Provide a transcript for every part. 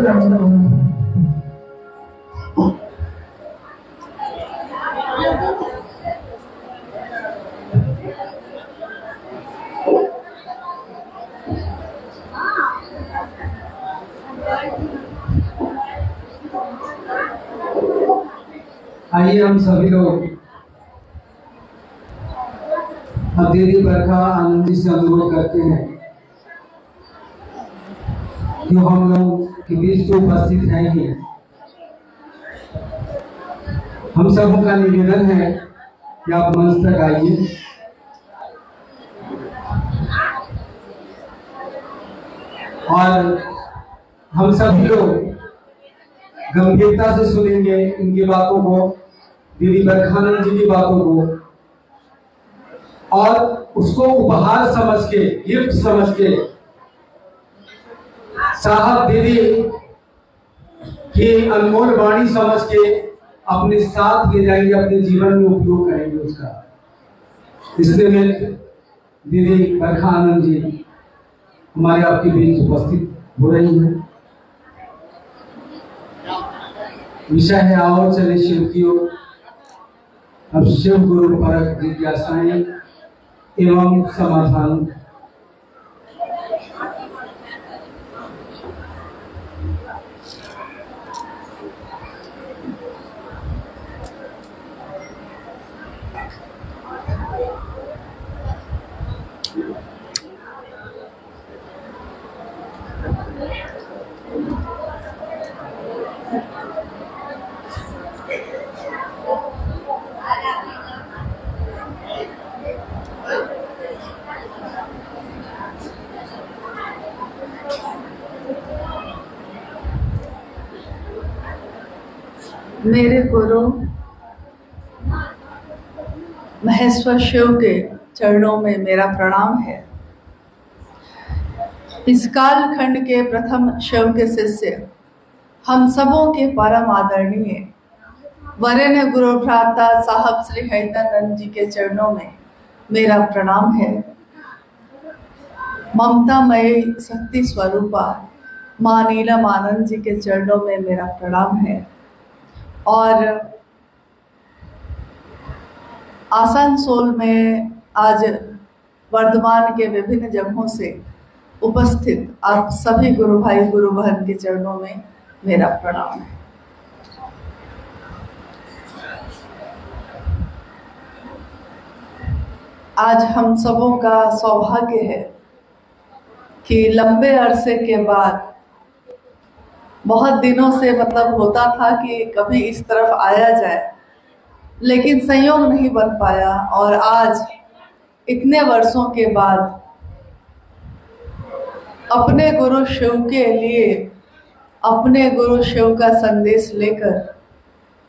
आइए हम सभी लोग अब दीदी बरखा आनंद जी से अनुरोध करते हैं जो हम लोग के बीच तो उपस्थित हैं ही, हम सबों का निवेदन है कि आप मंच तक आइए और हम सभी लोग गंभीरता से सुनेंगे इनकी बातों को, दीदी बरखानंद जी की बातों को, और उसको उपहार समझ के, गिफ्ट समझ के साहब दीदी की अनमोल वाणी समझ के अपने साथ ले जाएंगे, अपने जीवन में उपयोग करेंगे उसका। इसलिए दीदी बरखानंद जी हमारे आपके बीच उपस्थित हो रही है। विषय है आओ चले शिव की ओर। अब शिव गुरु परक जिज्ञासाएं एवं समाधान। मेरे गुरु महेश्वर शिव के चरणों में मेरा प्रणाम है। इस कालखंड के प्रथम शिव के शिष्य, हम सबों के परम आदरणीय वरेण्य गुरु भ्राता साहब श्री हैदरानंद जी के चरणों में मेरा प्रणाम है। ममतामयी शक्ति स्वरूपा माँ नीलम आनंद जी के चरणों में मेरा प्रणाम है। और आसनसोल में आज वर्धमान के विभिन्न जगहों से उपस्थित आप सभी गुरु भाई गुरु बहन के चरणों में मेरा प्रणाम है। आज हम सबों का सौभाग्य है कि लंबे अरसे के बाद, बहुत दिनों से मतलब होता था कि कभी इस तरफ आया जाए, लेकिन संयोग नहीं बन पाया, और आज इतने वर्षों के बाद अपने गुरु शिव के लिए, अपने गुरु शिव का संदेश लेकर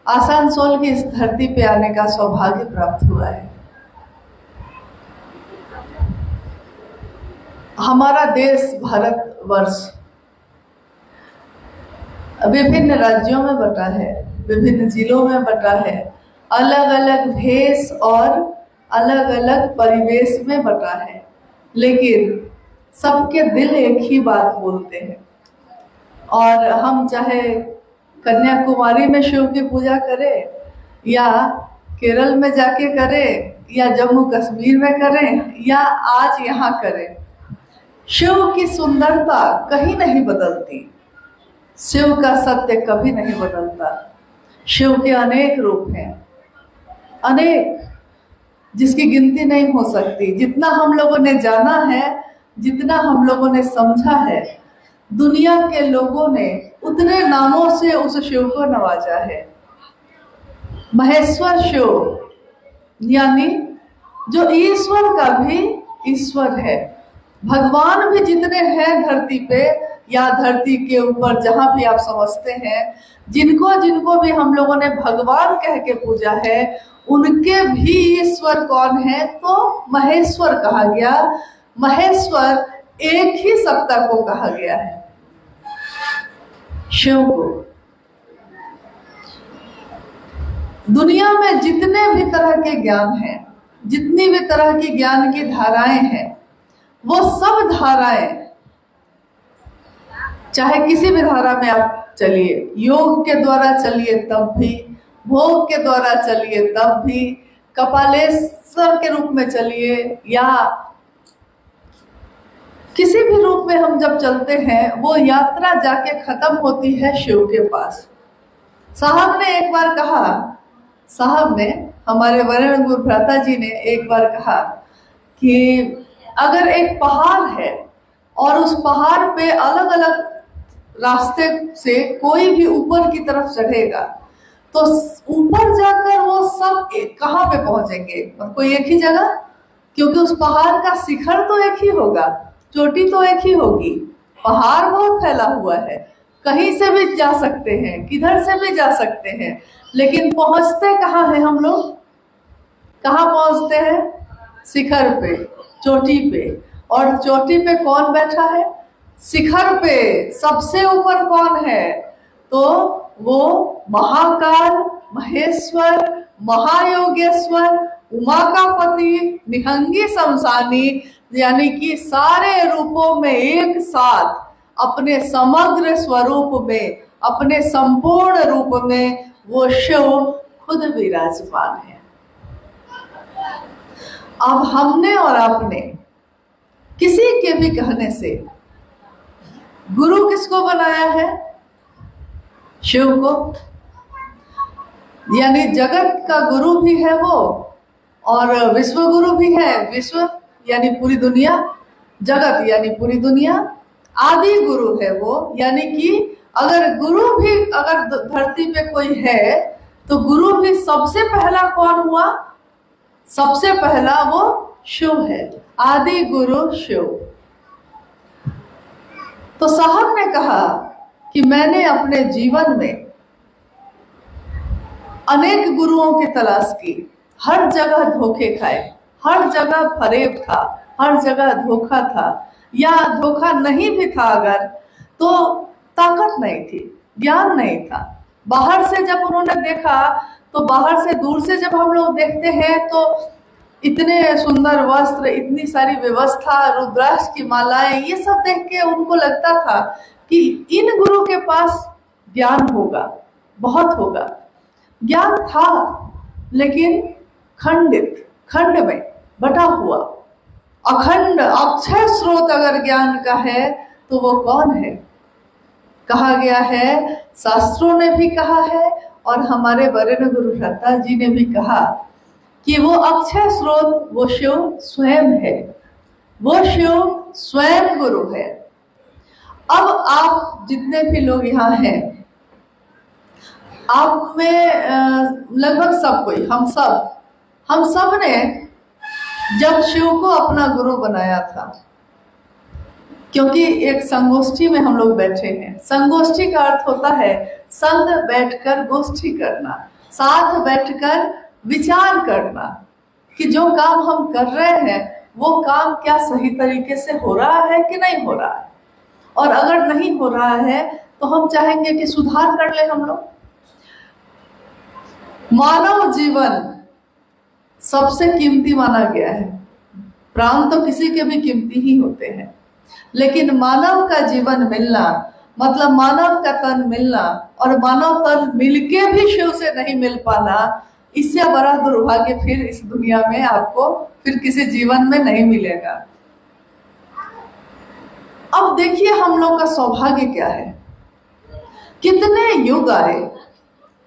आसनसोल की इस धरती पे आने का सौभाग्य प्राप्त हुआ है। हमारा देश भारतवर्ष विभिन्न राज्यों में बटा है, विभिन्न जिलों में बटा है, अलग अलग भेष और अलग अलग परिवेश में बटा है, लेकिन सबके दिल एक ही बात बोलते हैं। और हम चाहे कन्याकुमारी में शिव की पूजा करें, या केरल में जाके करें, या जम्मू कश्मीर में करें, या आज यहाँ करें, शिव की सुंदरता कहीं नहीं बदलती, शिव का सत्य कभी नहीं बदलता। शिव के अनेक रूप हैं, अनेक, जिसकी गिनती नहीं हो सकती। जितना हम लोगों ने जाना है, जितना हम लोगों ने समझा है, दुनिया के लोगों ने उतने नामों से उस शिव को नवाजा है। महेश्वर शिव यानी जो ईश्वर का भी ईश्वर है। भगवान भी जितने हैं धरती पे या धरती के ऊपर, जहां भी आप समझते हैं, जिनको जिनको भी हम लोगों ने भगवान कह के पूजा है, उनके भी ईश्वर कौन है? तो महेश्वर कहा गया। महेश्वर एक ही सत्ता को कहा गया है, शिव को। दुनिया में जितने भी तरह के ज्ञान हैं, जितनी भी तरह की ज्ञान की धाराएं हैं, वो सब धाराएं चाहे किसी भी धारा में आप चलिए, योग के द्वारा चलिए तब भी, भोग के द्वारा चलिए तब भी, कपालेश्वर के रूप में चलिए या किसी भी रूप में हम जब चलते हैं, वो यात्रा जाके खत्म होती है शिव के पास। साहब ने एक बार कहा, साहब ने, हमारे वरण गुरु भ्राता जी ने एक बार कहा कि अगर एक पहाड़ है और उस पहाड़ पे अलग अलग रास्ते से कोई भी ऊपर की तरफ चढ़ेगा तो ऊपर जाकर वो सब कहाँ पे पहुंचेंगे? कोई एक ही जगह, क्योंकि उस पहाड़ का शिखर तो एक ही होगा, चोटी तो एक ही होगी। पहाड़ बहुत फैला हुआ है, कहीं से भी जा सकते हैं, किधर से भी जा सकते हैं, लेकिन पहुंचते कहाँ हैं हम लोग? कहाँ पहुंचते हैं? शिखर पे, चोटी पे। और चोटी पे कौन बैठा है? शिखर पे सबसे ऊपर कौन है? तो वो महाकाल, महेश्वर, महायोगेश्वर, उमा का पति, निहंगी शमशानी, यानी कि सारे रूपों में एक साथ अपने समग्र स्वरूप में, अपने संपूर्ण रूप में वो शिव खुद विराजमान है। अब हमने और आपने किसी के भी कहने से गुरु किसको बनाया है? शिव को। यानी जगत का गुरु भी है वो, और विश्व गुरु भी है। विश्व यानी पूरी दुनिया, जगत यानी पूरी दुनिया। आदि गुरु है वो, यानी कि अगर गुरु भी अगर धरती पे कोई है तो गुरु भी सबसे पहला कौन हुआ? सबसे पहला वो शिव है, आदि गुरु शिव। तो साहब ने कहा कि मैंने अपने जीवन में अनेक गुरुओं की तलाश की, हर जगह धोखे खाए, हर जगह फरेब था, हर जगह धोखा था, या धोखा नहीं भी था अगर तो ताकत नहीं थी, ज्ञान नहीं था। बाहर से जब उन्होंने देखा तो बाहर से, दूर से जब हम लोग देखते हैं तो इतने सुंदर वस्त्र, इतनी सारी व्यवस्था, रुद्राक्ष की मालाएं, ये सब देख के उनको लगता था कि इन गुरु के पास ज्ञान होगा, बहुत होगा। ज्ञान था लेकिन खंडित, खंड में बटा हुआ। अखंड अक्षय स्रोत अगर ज्ञान का है तो वो कौन है? कहा गया है, शास्त्रों ने भी कहा है और हमारे वरेण्य गुरु भ्राता जी ने भी कहा कि वो अक्षय स्रोत वो शिव स्वयं है, वो शिव स्वयं गुरु है। अब आप जितने भी लोग यहाँ हैं, आप में लगभग सब कोई, हम सब ने जब शिव को अपना गुरु बनाया था, क्योंकि एक संगोष्ठी में हम लोग बैठे हैं। संगोष्ठी का अर्थ होता है संग बैठकर गोष्ठी करना, साथ बैठकर विचार करना कि जो काम हम कर रहे हैं वो काम क्या सही तरीके से हो रहा है कि नहीं हो रहा है, और अगर नहीं हो रहा है तो हम चाहेंगे कि सुधार कर ले हम लोग। मानव जीवन सबसे कीमती माना गया है। प्राण तो किसी के भी कीमती ही होते हैं, लेकिन मानव का जीवन मिलना, मतलब मानव का तन मिलना, और मानव तन मिलके भी शिव से नहीं मिल पाना, इससे बड़ा दुर्भाग्य फिर इस दुनिया में आपको फिर किसी जीवन में नहीं मिलेगा। अब देखिए हम लोग का सौभाग्य क्या है, कितने युग आए,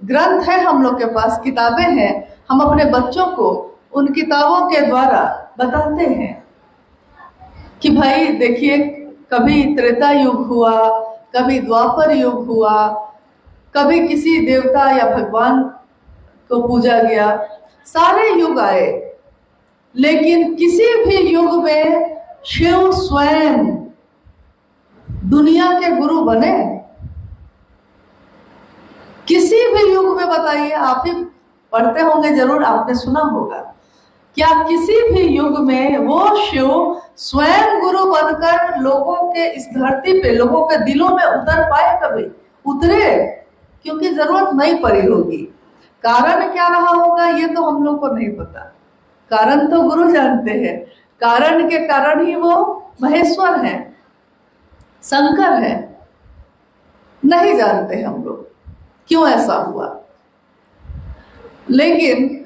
ग्रंथ है हम लोग के पास, किताबें हैं, हम अपने बच्चों को उन किताबों के द्वारा बताते हैं कि भाई देखिए, कभी त्रेता युग हुआ, कभी द्वापर युग हुआ, कभी किसी देवता या भगवान को पूजा गया, सारे युग आए, लेकिन किसी भी युग में शिव स्वयं दुनिया के गुरु बने? किसी भी युग में बताइए, आप ही पढ़ते होंगे जरूर, आपने सुना होगा, क्या किसी भी युग में वो शिव स्वयं गुरु बनकर लोगों के इस धरती पे, लोगों के दिलों में उतर पाए? कभी उतरे? क्योंकि जरूरत नहीं पड़ी होगी। कारण क्या रहा होगा ये तो हम लोग को नहीं पता, कारण तो गुरु जानते हैं। कारण के कारण ही वो महेश्वर है, शंकर है, नहीं जानते हम लोग क्यों ऐसा हुआ। लेकिन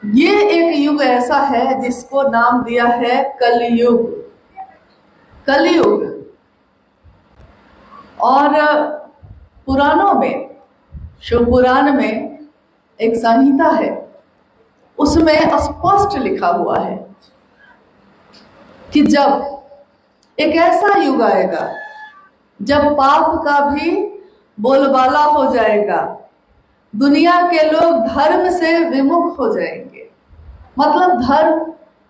ये एक युग ऐसा है जिसको नाम दिया है कलयुग। कलयुग। और पुराणों में, शिव पुराण में एक संहिता है, उसमें स्पष्ट लिखा हुआ है कि जब एक ऐसा युग आएगा जब पाप का भी बोलबाला हो जाएगा, दुनिया के लोग धर्म से विमुख हो जाएंगे। मतलब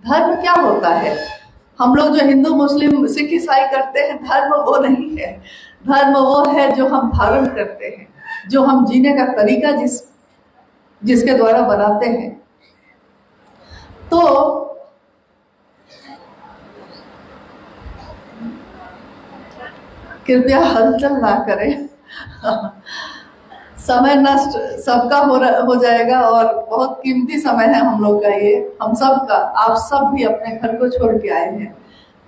धर्म क्या होता है? हम लोग जो हिंदू मुस्लिम सिख ईसाई करते हैं, धर्म वो नहीं है। धर्म वो है जो हम धारण करते हैं, जो हम जीने का तरीका जिसके द्वारा बनाते हैं। तो कृपया हलचल ना करें समय नष्ट सबका हो जाएगा और बहुत कीमती समय है हम लोग का ये, हम सब का। आप सब भी अपने घर को छोड़ के आए हैं,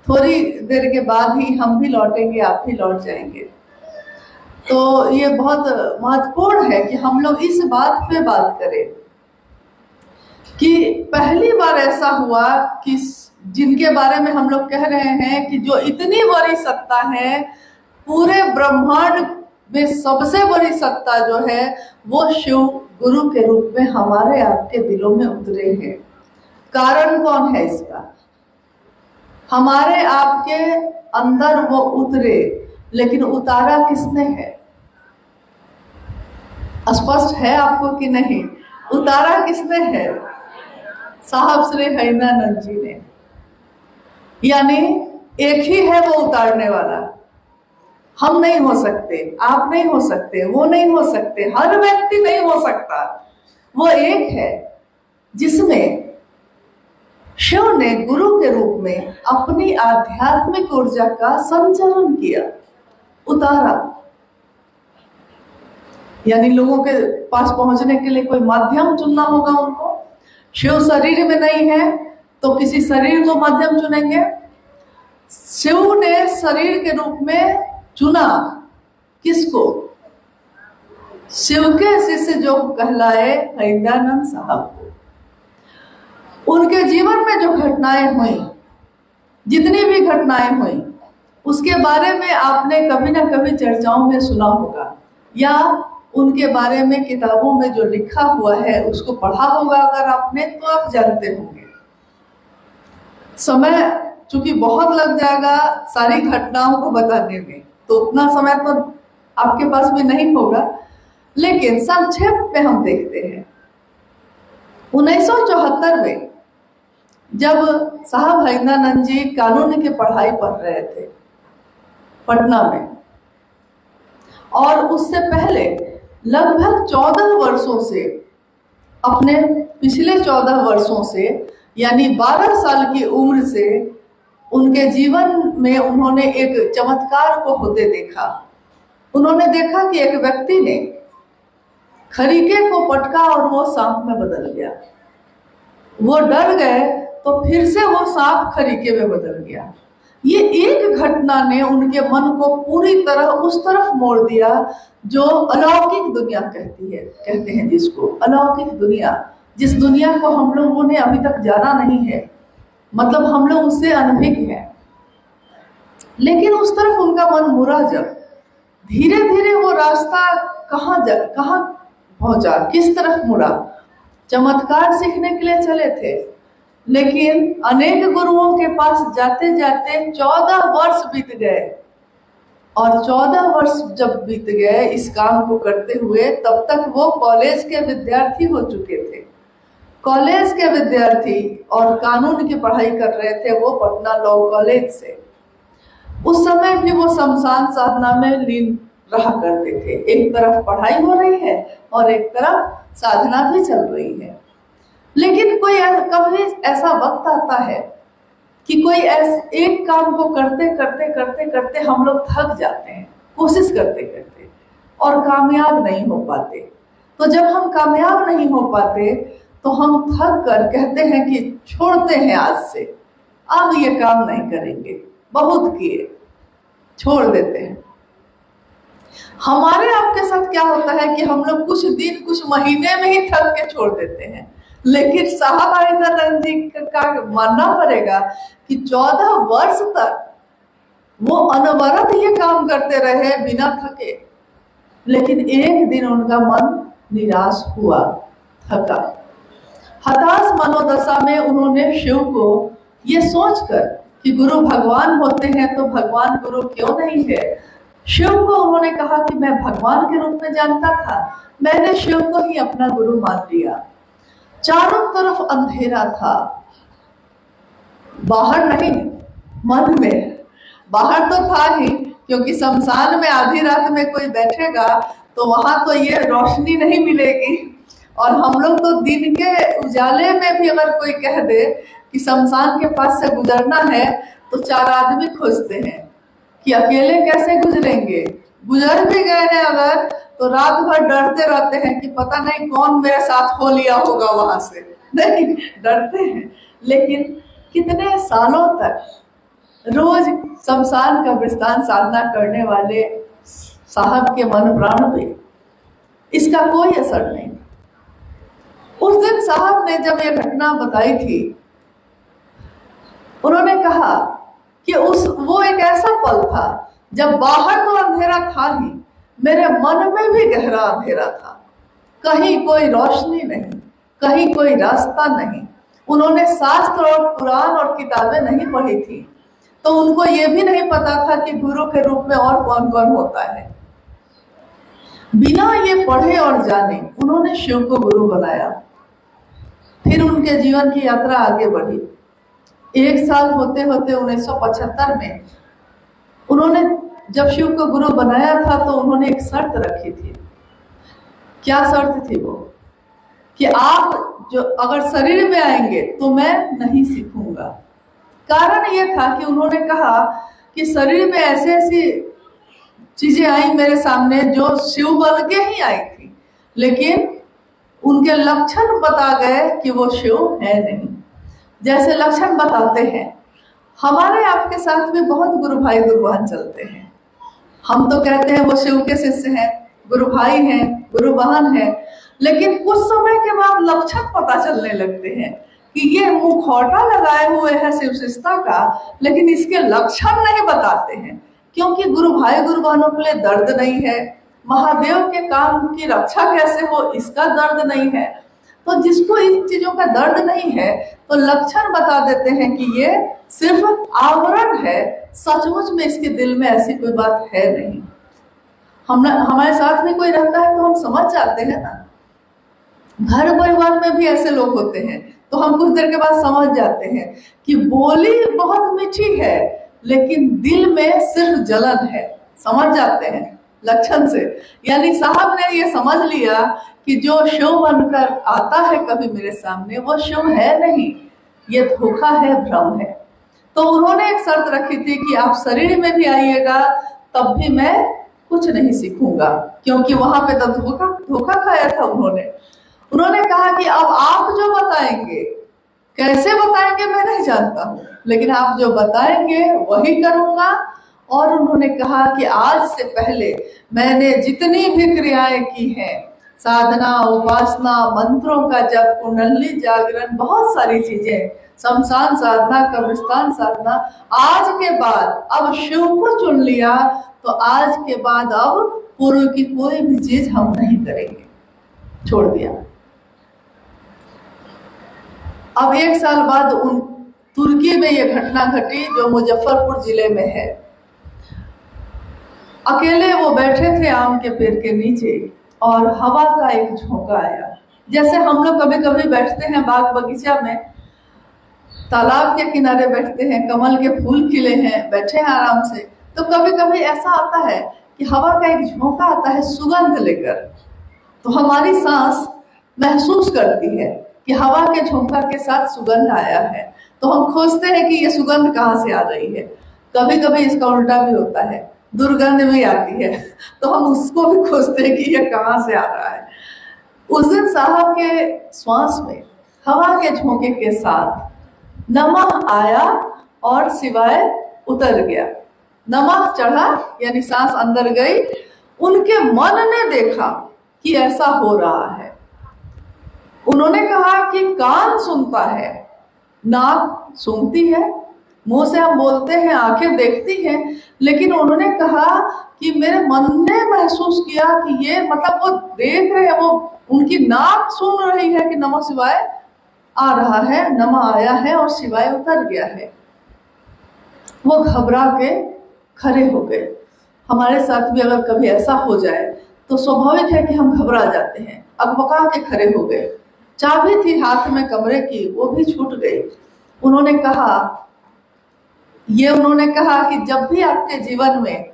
थोड़ी देर के बाद ही हम भी लौटेंगे, आप भी लौट जाएंगे। तो ये बहुत महत्वपूर्ण है कि हम लोग इस बात पे बात करें कि पहली बार ऐसा हुआ कि जिनके बारे में हम लोग कह रहे हैं कि जो इतनी बड़ी सत्ता है, पूरे ब्रह्मांड में सबसे बड़ी सत्ता जो है वो शिव गुरु के रूप में हमारे आपके दिलों में उतरे हैं। कारण कौन है इसका? हमारे आपके अंदर वो उतरे, लेकिन उतारा किसने है? स्पष्ट है आपको कि नहीं? उतारा किसने है? साहब श्री हरिनानंद जी ने। यानी एक ही है वो उतारने वाला। हम नहीं हो सकते, आप नहीं हो सकते, वो नहीं हो सकते, हर व्यक्ति नहीं हो सकता। वो एक है जिसमें शिव ने गुरु के रूप में अपनी आध्यात्मिक ऊर्जा का संचरण किया, उतारा। यानी लोगों के पास पहुंचने के लिए कोई माध्यम चुनना होगा उनको। शिव शरीर में नहीं है तो किसी शरीर को माध्यम चुनेंगे। शिव ने शरीर के रूप में चुना किसको? शिव के शिष्य जो कहलाए हरिनानंद साहब को। उनके जीवन में जो घटनाएं हुई, जितनी भी घटनाएं हुई, उसके बारे में आपने कभी ना कभी चर्चाओं में सुना होगा, या उनके बारे में किताबों में जो लिखा हुआ है उसको पढ़ा होगा अगर आपने, तो आप जानते होंगे। समय चूंकि बहुत लग जाएगा सारी घटनाओं को बताने में, तो उतना समय तो आपके पास भी नहीं होगा, लेकिन संक्षेप में हम देखते हैं। 1974 में जब साहब हरिनानंद जी कानून की पढ़ाई पढ़ रहे थे पटना में, और उससे पहले लगभग 14 वर्षों से, अपने पिछले 14 वर्षों से, यानी 12 साल की उम्र से उनके जीवन में उन्होंने एक चमत्कार को होते देखा। उन्होंने देखा कि एक व्यक्ति ने खरीके को पटका और वो सांप में बदल गया। वो डर गए तो फिर से वो सांप खरीके में बदल गया। ये एक घटना ने उनके मन को पूरी तरह उस तरफ मोड़ दिया जो अलौकिक दुनिया कहते हैं जिसको अलौकिक दुनिया, जिस दुनिया को हम लोगों ने अभी तक जाना नहीं है, मतलब हम लोग उससे अनभिज्ञ हैं। लेकिन उस तरफ उनका मन मुड़ा जब धीरे धीरे वो रास्ता कहाँ पहुंचा, किस तरफ मुड़ा। चमत्कार सीखने के लिए चले थे, लेकिन अनेक गुरुओं के पास जाते जाते 14 वर्ष बीत गए। और 14 वर्ष जब बीत गए इस काम को करते हुए, तब तक वो कॉलेज के विद्यार्थी हो चुके थे। कॉलेज के विद्यार्थी और कानून की पढ़ाई कर रहे थे वो पटना लॉ कॉलेज से। उस समय भी वो शमशान साधना में लीन रहा करते थे। एक तरफ पढ़ाई हो रही है और एक तरफ साधना भी चल रही है। लेकिन कोई कभी ऐसा वक्त आता है कि कोई एक काम को करते करते करते करते हम लोग थक जाते हैं, कोशिश करते करते, और कामयाब नहीं हो पाते। तो जब हम कामयाब नहीं हो पाते तो हम थक कर कहते हैं कि छोड़ते हैं, आज से अब ये काम नहीं करेंगे, बहुत किए, छोड़ देते हैं। हमारे आपके साथ क्या होता है कि हम लोग कुछ दिन कुछ महीने में ही थक के छोड़ देते हैं, लेकिन साहब आरिंदानंद जी का मानना पड़ेगा कि 14 वर्ष तक वो अनवरत ये काम करते रहे बिना थके। लेकिन एक दिन उनका मन निराश हुआ, थका। हताश मनोदशा में उन्होंने शिव को ये सोचकर कि गुरु भगवान होते हैं तो भगवान गुरु क्यों नहीं है, शिव को उन्होंने कहा कि मैं भगवान के रूप में जानता था, मैंने शिव को ही अपना गुरु मान लिया। चारों तरफ अंधेरा था, बाहर नहीं, मन में। बाहर तो था ही, क्योंकि शमशान में आधी रात में कोई बैठेगा तो वहां तो ये रोशनी नहीं मिलेगी। और हम लोग तो दिन के उजाले में भी अगर कोई कह दे कि शमशान के पास से गुजरना है तो 4 आदमी खोजते हैं कि अकेले कैसे गुजरेंगे। गुजर भी गए हैं अगर तो रात भर डरते रहते हैं कि पता नहीं कौन मेरे साथ हो लिया होगा वहां से, नहीं डरते हैं। लेकिन कितने सालों तक रोज शमशान कब्रिस्तान साधना करने वाले साहब के मन प्राण पे इसका कोई असर नहीं। उस दिन साहब ने जब ये घटना बताई थी, उन्होंने कहा कि वो एक ऐसा पल था जब बाहर तो अंधेरा था ही, मेरे मन में भी गहरा अंधेरा था। कहीं कोई रोशनी नहीं, कहीं कोई रास्ता नहीं। उन्होंने शास्त्र और पुराण और किताबें नहीं पढ़ी थी, तो उनको ये भी नहीं पता था कि गुरु के रूप में और कौन कौन होता है। बिना ये पढ़े और जाने उन्होंने शिव को गुरु बनाया। फिर उनके जीवन की यात्रा आगे बढ़ी। 1 साल होते होते 1975 में उन्होंने जब शिव को गुरु बनाया था तो उन्होंने एक शर्त रखी थी। क्या शर्त थी वो? कि आप जो अगर शरीर में आएंगे तो मैं नहीं सीखूंगा। कारण ये था कि उन्होंने कहा कि शरीर में ऐसी ऐसी चीजें आई मेरे सामने जो शिव बन के ही आई थी, लेकिन उनके लक्षण बता गए कि वो शिव है नहीं। जैसे लक्षण बताते हैं, हमारे आपके साथ भी बहुत गुरु भाई गुरु बहन चलते हैं। हम तो कहते हैं वो शिव के शिष्य हैं, गुरु भाई हैं, गुरु बहन हैं, लेकिन कुछ समय के बाद लक्षण पता चलने लगते हैं कि ये मुखौटा लगाए हुए है शिव शिष्यता का, लेकिन इसके लक्षण नहीं बताते हैं। क्योंकि गुरु भाई गुरु बहनों के लिए दर्द नहीं है, महादेव के काम की रक्षा कैसे हो इसका दर्द नहीं है। तो जिसको इन चीजों का दर्द नहीं है तो लक्षण बता देते हैं कि ये सिर्फ आवरण है, सचमुच में इसके दिल में ऐसी कोई बात है नहीं। हमारे साथ में कोई रहता है तो हम समझ जाते हैं ना। घर परिवार में भी ऐसे लोग होते हैं तो हम कुछ देर के बाद समझ जाते हैं कि बोली बहुत मीठी है लेकिन दिल में सिर्फ जलन है। समझ जाते हैं लक्षण से। यानी साहब ने ये समझ लिया कि जो शिव बनकर आता है कभी मेरे सामने वो शिव है नहीं, ये धोखा है, भ्रम है। तो उन्होंने एक शर्त रखी थी कि आप शरीर में भी आइएगा तब भी मैं कुछ नहीं सीखूंगा, क्योंकि वहां पे तो धोखा खाया था उन्होंने कहा कि अब आप जो बताएंगे, कैसे बताएंगे मैं नहीं जानता हूँ, लेकिन आप जो बताएंगे वही करूंगा। और उन्होंने कहा कि आज से पहले मैंने जितनी भी क्रियाएं की हैं, साधना, उपासना, मंत्रों का जप, कुंडली जागरण, बहुत सारी चीजें, शमशान साधना, कब्रिस्तान साधना, आज के बाद अब शिव को चुन लिया तो आज के बाद अब पूर्व की कोई भी चीज हम नहीं करेंगे, छोड़ दिया। अब 1 साल बाद तुर्की में ये घटना घटी जो मुजफ्फरपुर जिले में है। अकेले वो बैठे थे आम के पेड़ के नीचे और हवा का एक झोंका आया। जैसे हम लोग कभी कभी बैठते हैं बाग बगीचा में, तालाब के किनारे बैठते हैं, कमल के फूल खिले हैं, बैठे हैं आराम से, तो कभी कभी ऐसा आता है कि हवा का एक झोंका आता है सुगंध लेकर, तो हमारी सांस महसूस करती है कि हवा के झोंका के साथ सुगंध आया है, तो हम खोजते हैं कि ये सुगंध कहाँ से आ रही है। कभी कभी इसका उल्टा भी होता है, दुर्गंध भी आती है, तो हम उसको भी खोजते हैं कि ये कहाँ से आ रहा है। उस दिन साहब के श्वास में हवा के झोंके के साथ नमः आया और सिवाय उतर गया। नमः चढ़ा यानी सांस अंदर गई, उनके मन ने देखा कि ऐसा हो रहा है। उन्होंने कहा कि कान सुनता है, नाक सूंघती है, मुंह से हम बोलते हैं, आंखें देखती हैं, लेकिन उन्होंने कहा कि मेरे मन ने महसूस किया कि ये मतलब वो देख रहे हैं, वो उनकी नाक सुन रही है कि नमः शिवाय आ रहा है, नमः आया है और शिवाय उतर गया है। वो घबरा के खड़े हो गए। हमारे साथ भी अगर कभी ऐसा हो जाए तो स्वाभाविक है कि हम घबरा जाते हैं। अकबका के खड़े हो गए। चाबी थी हाथ में कमरे की, वो भी छूट गई। उन्होंने कहा कि जब भी आपके जीवन में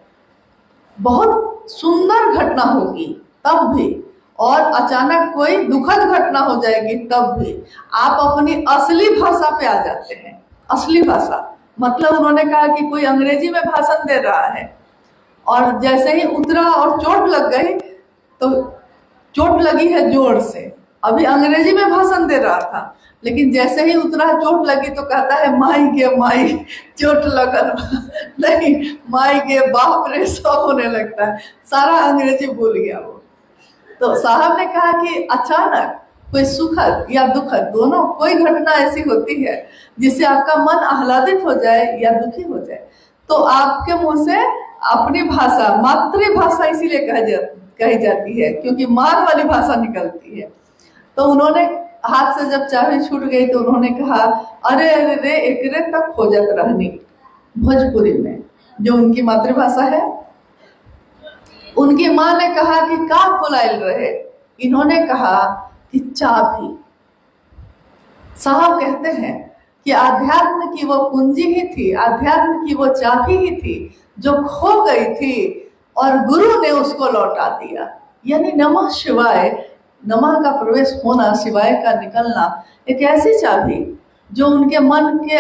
बहुत सुंदर घटना होगी तब भी, और अचानक कोई दुखद घटना हो जाएगी तब भी, आप अपनी असली भाषा पे आ जाते हैं। असली भाषा मतलब उन्होंने कहा कि कोई अंग्रेजी में भाषण दे रहा है और जैसे ही उतरा और चोट लग गई, तो चोट लगी है जोर से, अभी अंग्रेजी में भाषण दे रहा था, लेकिन जैसे ही उतरा चोट लगी तो कहता है माई गे माई चोट लगल नहीं, माई गे बाप रे, सब होने लगता है, सारा अंग्रेजी भूल गया वो। तो साहब ने कहा कि अचानक कोई सुखद या दुखद, दोनों कोई घटना ऐसी होती है जिससे आपका मन आह्लादित हो जाए या दुखी हो जाए, तो आपके मुंह से अपनी भाषा, मातृभाषा इसीलिए कही जाती है क्योंकि मार वाली भाषा निकलती है। तो उन्होंने हाथ से जब चाबी छूट गई तो उन्होंने कहा अरे अरे रे एकरे तक खोजत रहनी, भोजपुरी में जो उनकी मातृभाषा है। उनकी माँ ने कहा कि का खुलाइल रहे, इन्होंने कहा कि चाबी। साहब कहते हैं कि आध्यात्म की वो कुंजी ही थी, आध्यात्म की वो चाबी ही थी जो खो गई थी और गुरु ने उसको लौटा दिया। यानी नमः शिवाय, नमः का प्रवेश होना, शिवाय का निकलना, एक ऐसी चाबी जो उनके मन के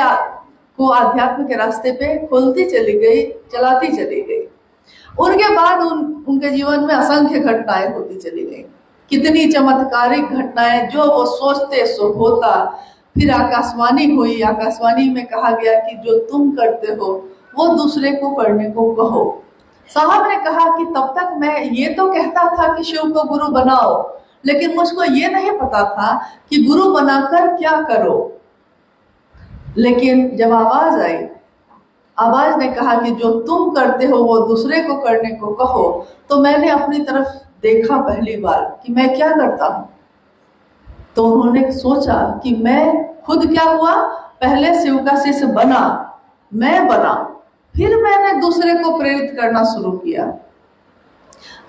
को आध्यात्म के रास्ते पे खोलती चली गई, चलाती चली गई। उनके बाद उनके जीवन में असंख्य घटनाएं होती चली गई, कितनी चमत्कारिक घटनाएं, जो वो सोचते सो होता। फिर आकाशवाणी हुई, आकाशवाणी में कहा गया कि जो तुम करते हो वो दूसरे को करने को कहो। साहब ने कहा कि तब तक मैं ये तो कहता था कि शिव को गुरु बनाओ, लेकिन मुझको ये नहीं पता था कि गुरु बनाकर क्या करो। लेकिन जब आवाज आई, आवाज ने कहा कि जो तुम करते हो वो दूसरे को करने को कहो, तो मैंने अपनी तरफ देखा पहली बार कि मैं क्या करता हूँ। तो उन्होंने सोचा कि मैं खुद क्या हुआ, पहले शिव का शिष्य बना, मैं बना, फिर मैंने दूसरे को प्रेरित करना शुरू किया।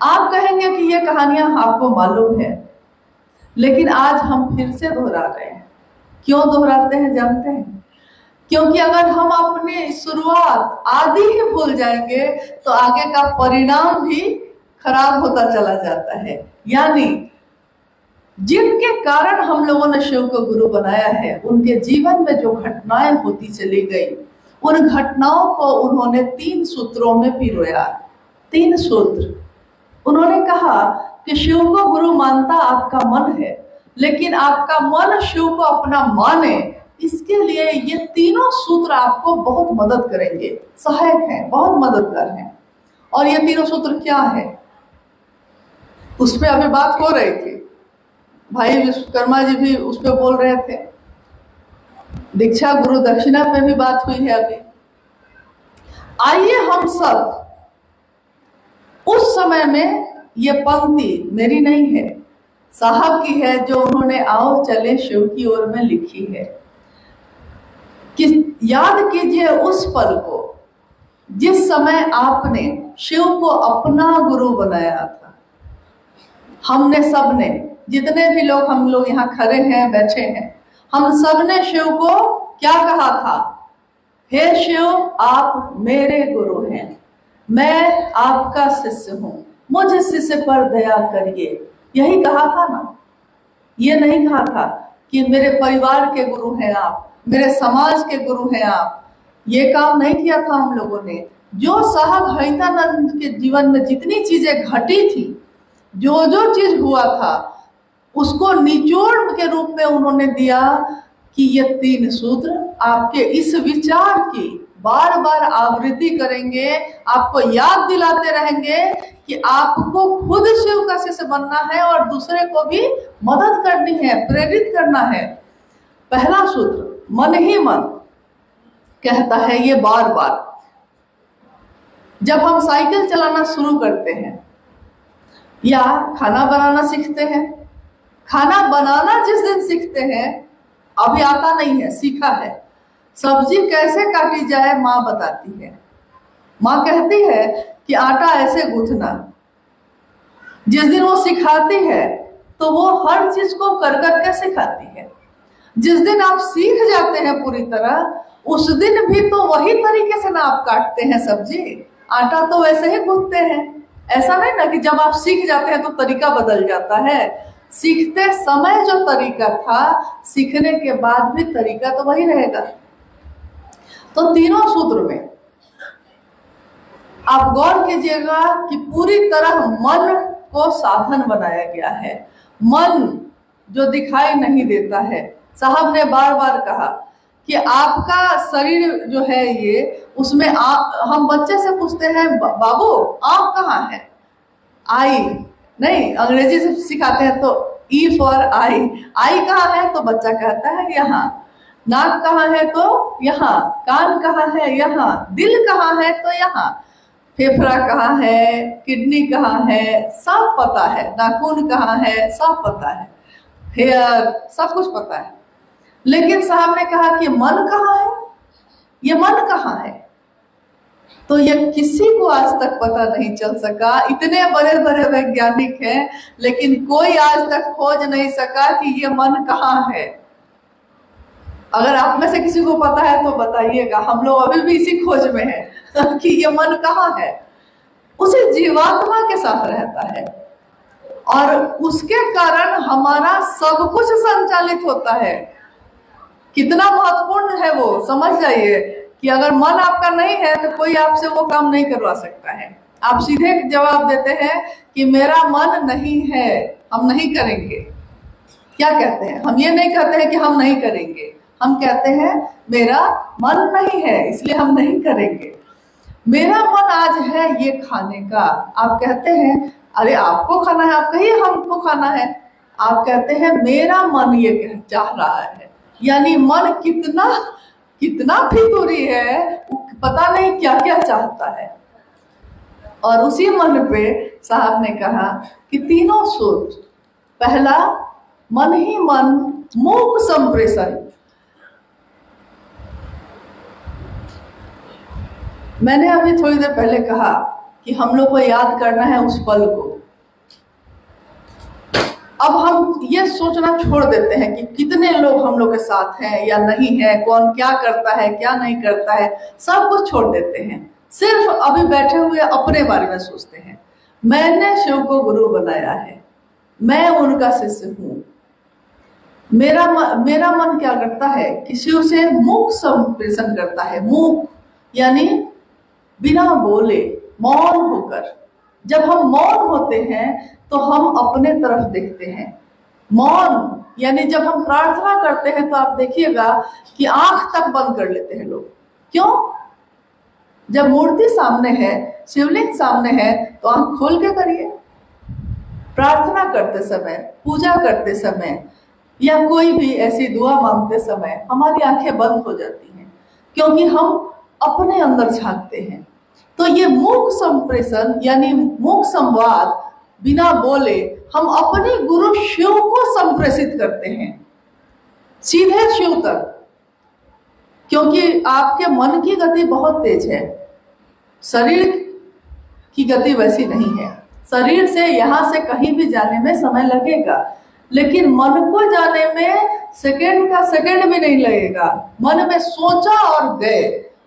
आप कहेंगे कि ये कहानियां आपको मालूम है, लेकिन आज हम फिर से दोहरा रहे हैं। क्यों दोहराते हैं जानते हैं? क्योंकि अगर हम अपनी शुरुआत आदि ही भूल जाएंगे तो आगे का परिणाम भी खराब होता चला जाता है। यानी जिनके कारण हम लोगों ने शिव को गुरु बनाया है, उनके जीवन में जो घटनाएं होती चली गई, उन घटनाओं को उन्होंने 3 सूत्रों में पिरोया। 3 सूत्र। उन्होंने कहा कि शिव को गुरु मानता आपका मन है, लेकिन आपका मन शिव को अपना माने, इसके लिए ये तीनों सूत्र आपको बहुत मदद करेंगे, सहायक हैं, बहुत मददगार हैं। और ये तीनों सूत्र क्या है, उस पर अभी बात हो रही थी, भाई विश्वकर्मा जी भी उस पर बोल रहे थे, दीक्षा गुरु दक्षिणा पे भी बात हुई है अभी। आइए हम सब उस समय में, ये पंक्ति मेरी नहीं है, साहब की है, जो उन्होंने आओ चले शिव की ओर में लिखी है, कि याद कीजिए उस पल को जिस समय आपने शिव को अपना गुरु बनाया था। हमने सबने, जितने भी लोग हम लोग यहाँ खड़े हैं, बैठे हैं, हम सबने शिव को क्या कहा था? हे शिव, आप मेरे गुरु हैं, मैं आपका शिष्य हूं, मुझ शिष्य पर दया करिए। यही कहा था ना? ये नहीं कहा था कि मेरे परिवार के गुरु हैं आप, मेरे समाज के गुरु हैं आप। ये काम नहीं किया था हम लोगों ने। जो साहब हरितानंद के जीवन में जितनी चीजें घटी थी, जो जो चीज हुआ था, उसको निचोड़ के रूप में उन्होंने दिया कि ये 3 सूत्र आपके इस विचार की बार बार आवृत्ति करेंगे, आपको याद दिलाते रहेंगे कि आपको खुद शिव का शिष्य बनना है और दूसरे को भी मदद करनी है, प्रेरित करना है। पहला सूत्र, मन ही मन कहता है ये बार बार। जब हम साइकिल चलाना शुरू करते हैं या खाना बनाना सीखते हैं, खाना बनाना जिस दिन सीखते हैं, अभी आता नहीं है, सीखा है। सब्जी कैसे काटी जाए माँ बताती है। माँ कहती है कि आटा ऐसे गूंथना। जिस दिन वो सिखाती है तो वो हर चीज को कर करके सिखाती है। जिस दिन आप सीख जाते हैं पूरी तरह, उस दिन भी तो वही तरीके से ना आप काटते हैं सब्जी, आटा तो वैसे ही गूंथते हैं। ऐसा नहीं ना कि जब आप सीख जाते हैं तो तरीका बदल जाता है। सीखते समय जो तरीका था, सीखने के बाद भी तरीका तो वही रहेगा। तो तीनों सूत्र में आप गौर कीजिएगा कि पूरी तरह मन को साधन बनाया गया है। मन जो दिखाई नहीं देता है, साहब ने बार बार कहा कि आपका शरीर जो है ये, उसमें हम बच्चे से पूछते हैं बाबू आँख कहाँ है, आई नहीं, अंग्रेजी से सिखाते हैं तो ई फॉर आई, आई कहाँ है तो बच्चा कहता है यहाँ, नाक कहाँ है तो यहाँ, कान कहाँ है यहाँ, दिल कहाँ है तो यहाँ, फेफड़ा कहाँ है, किडनी कहाँ है, सब पता है, नाखून कहाँ है सब पता है, हेयर सब कुछ पता है। लेकिन साहब ने कहा कि मन कहाँ है, ये मन कहाँ है, तो ये किसी को आज तक पता नहीं चल सका। इतने बड़े बड़े वैज्ञानिक हैं, लेकिन कोई आज तक खोज नहीं सका कि ये मन कहाँ है। अगर आप में से किसी को पता है तो बताइएगा, हम लोग अभी भी इसी खोज में हैं कि ये मन कहाँ है। उसी जीवात्मा के साथ रहता है और उसके कारण हमारा सब कुछ संचालित होता है। कितना महत्वपूर्ण है वो, समझ जाइए कि अगर मन आपका नहीं है तो कोई आपसे वो काम नहीं करवा सकता है। आप सीधे जवाब देते हैं कि मेरा मन नहीं है, हम नहीं करेंगे। क्या कहते हैं? हम ये नहीं कहते हैं कि हम नहीं करेंगे, हम कहते हैं मेरा मन नहीं है इसलिए हम नहीं करेंगे। मेरा मन आज है ये खाने का, आप कहते हैं अरे आपको खाना है, आप कहिए हमको खाना है, आप कहते हैं मेरा मन ये चाह रहा है। यानी मन कितना कितना फितूरी है, पता नहीं क्या क्या चाहता है। और उसी मन पे साहब ने कहा कि तीनों सूत्र, पहला मन ही मन मूक संप्रेषण। मैंने अभी थोड़ी देर पहले कहा कि हम लोग को याद करना है उस पल को। अब हम ये सोचना छोड़ देते हैं कि कितने लोग हम लोग के साथ हैं या नहीं है, कौन क्या करता है क्या नहीं करता है, सब कुछ छोड़ देते हैं। सिर्फ अभी बैठे हुए अपने बारे में सोचते हैं। मैंने शिव को गुरु बनाया है, मैं उनका शिष्य हूँ। मेरा मन क्या करता है कि शिव से मुख संप्रेषण करता है। मुख यानी बिना बोले, मौन होकर। जब हम मौन होते हैं तो हम अपने तरफ देखते हैं। मौन यानी जब हम प्रार्थना करते हैं तो आप देखिएगा कि आंख तक बंद कर लेते हैं लोग। क्यों? जब मूर्ति सामने है, शिवलिंग सामने है, तो आंख खोल के करिए। प्रार्थना करते समय, पूजा करते समय या कोई भी ऐसी दुआ मांगते समय हमारी आंखें बंद हो जाती हैं, क्योंकि हम अपने अंदर झांकते हैं। तो ये मुख संप्रेषण यानी मुख संवाद, बिना बोले हम अपने गुरु शिव को संप्रेषित करते हैं, सीधे शिव तक। क्योंकि आपके मन की गति बहुत तेज है, शरीर की गति वैसी नहीं है। शरीर से यहाँ से कहीं भी जाने में समय लगेगा, लेकिन मन को जाने में सेकंड का सेकंड भी नहीं लगेगा। मन में सोचा और गए,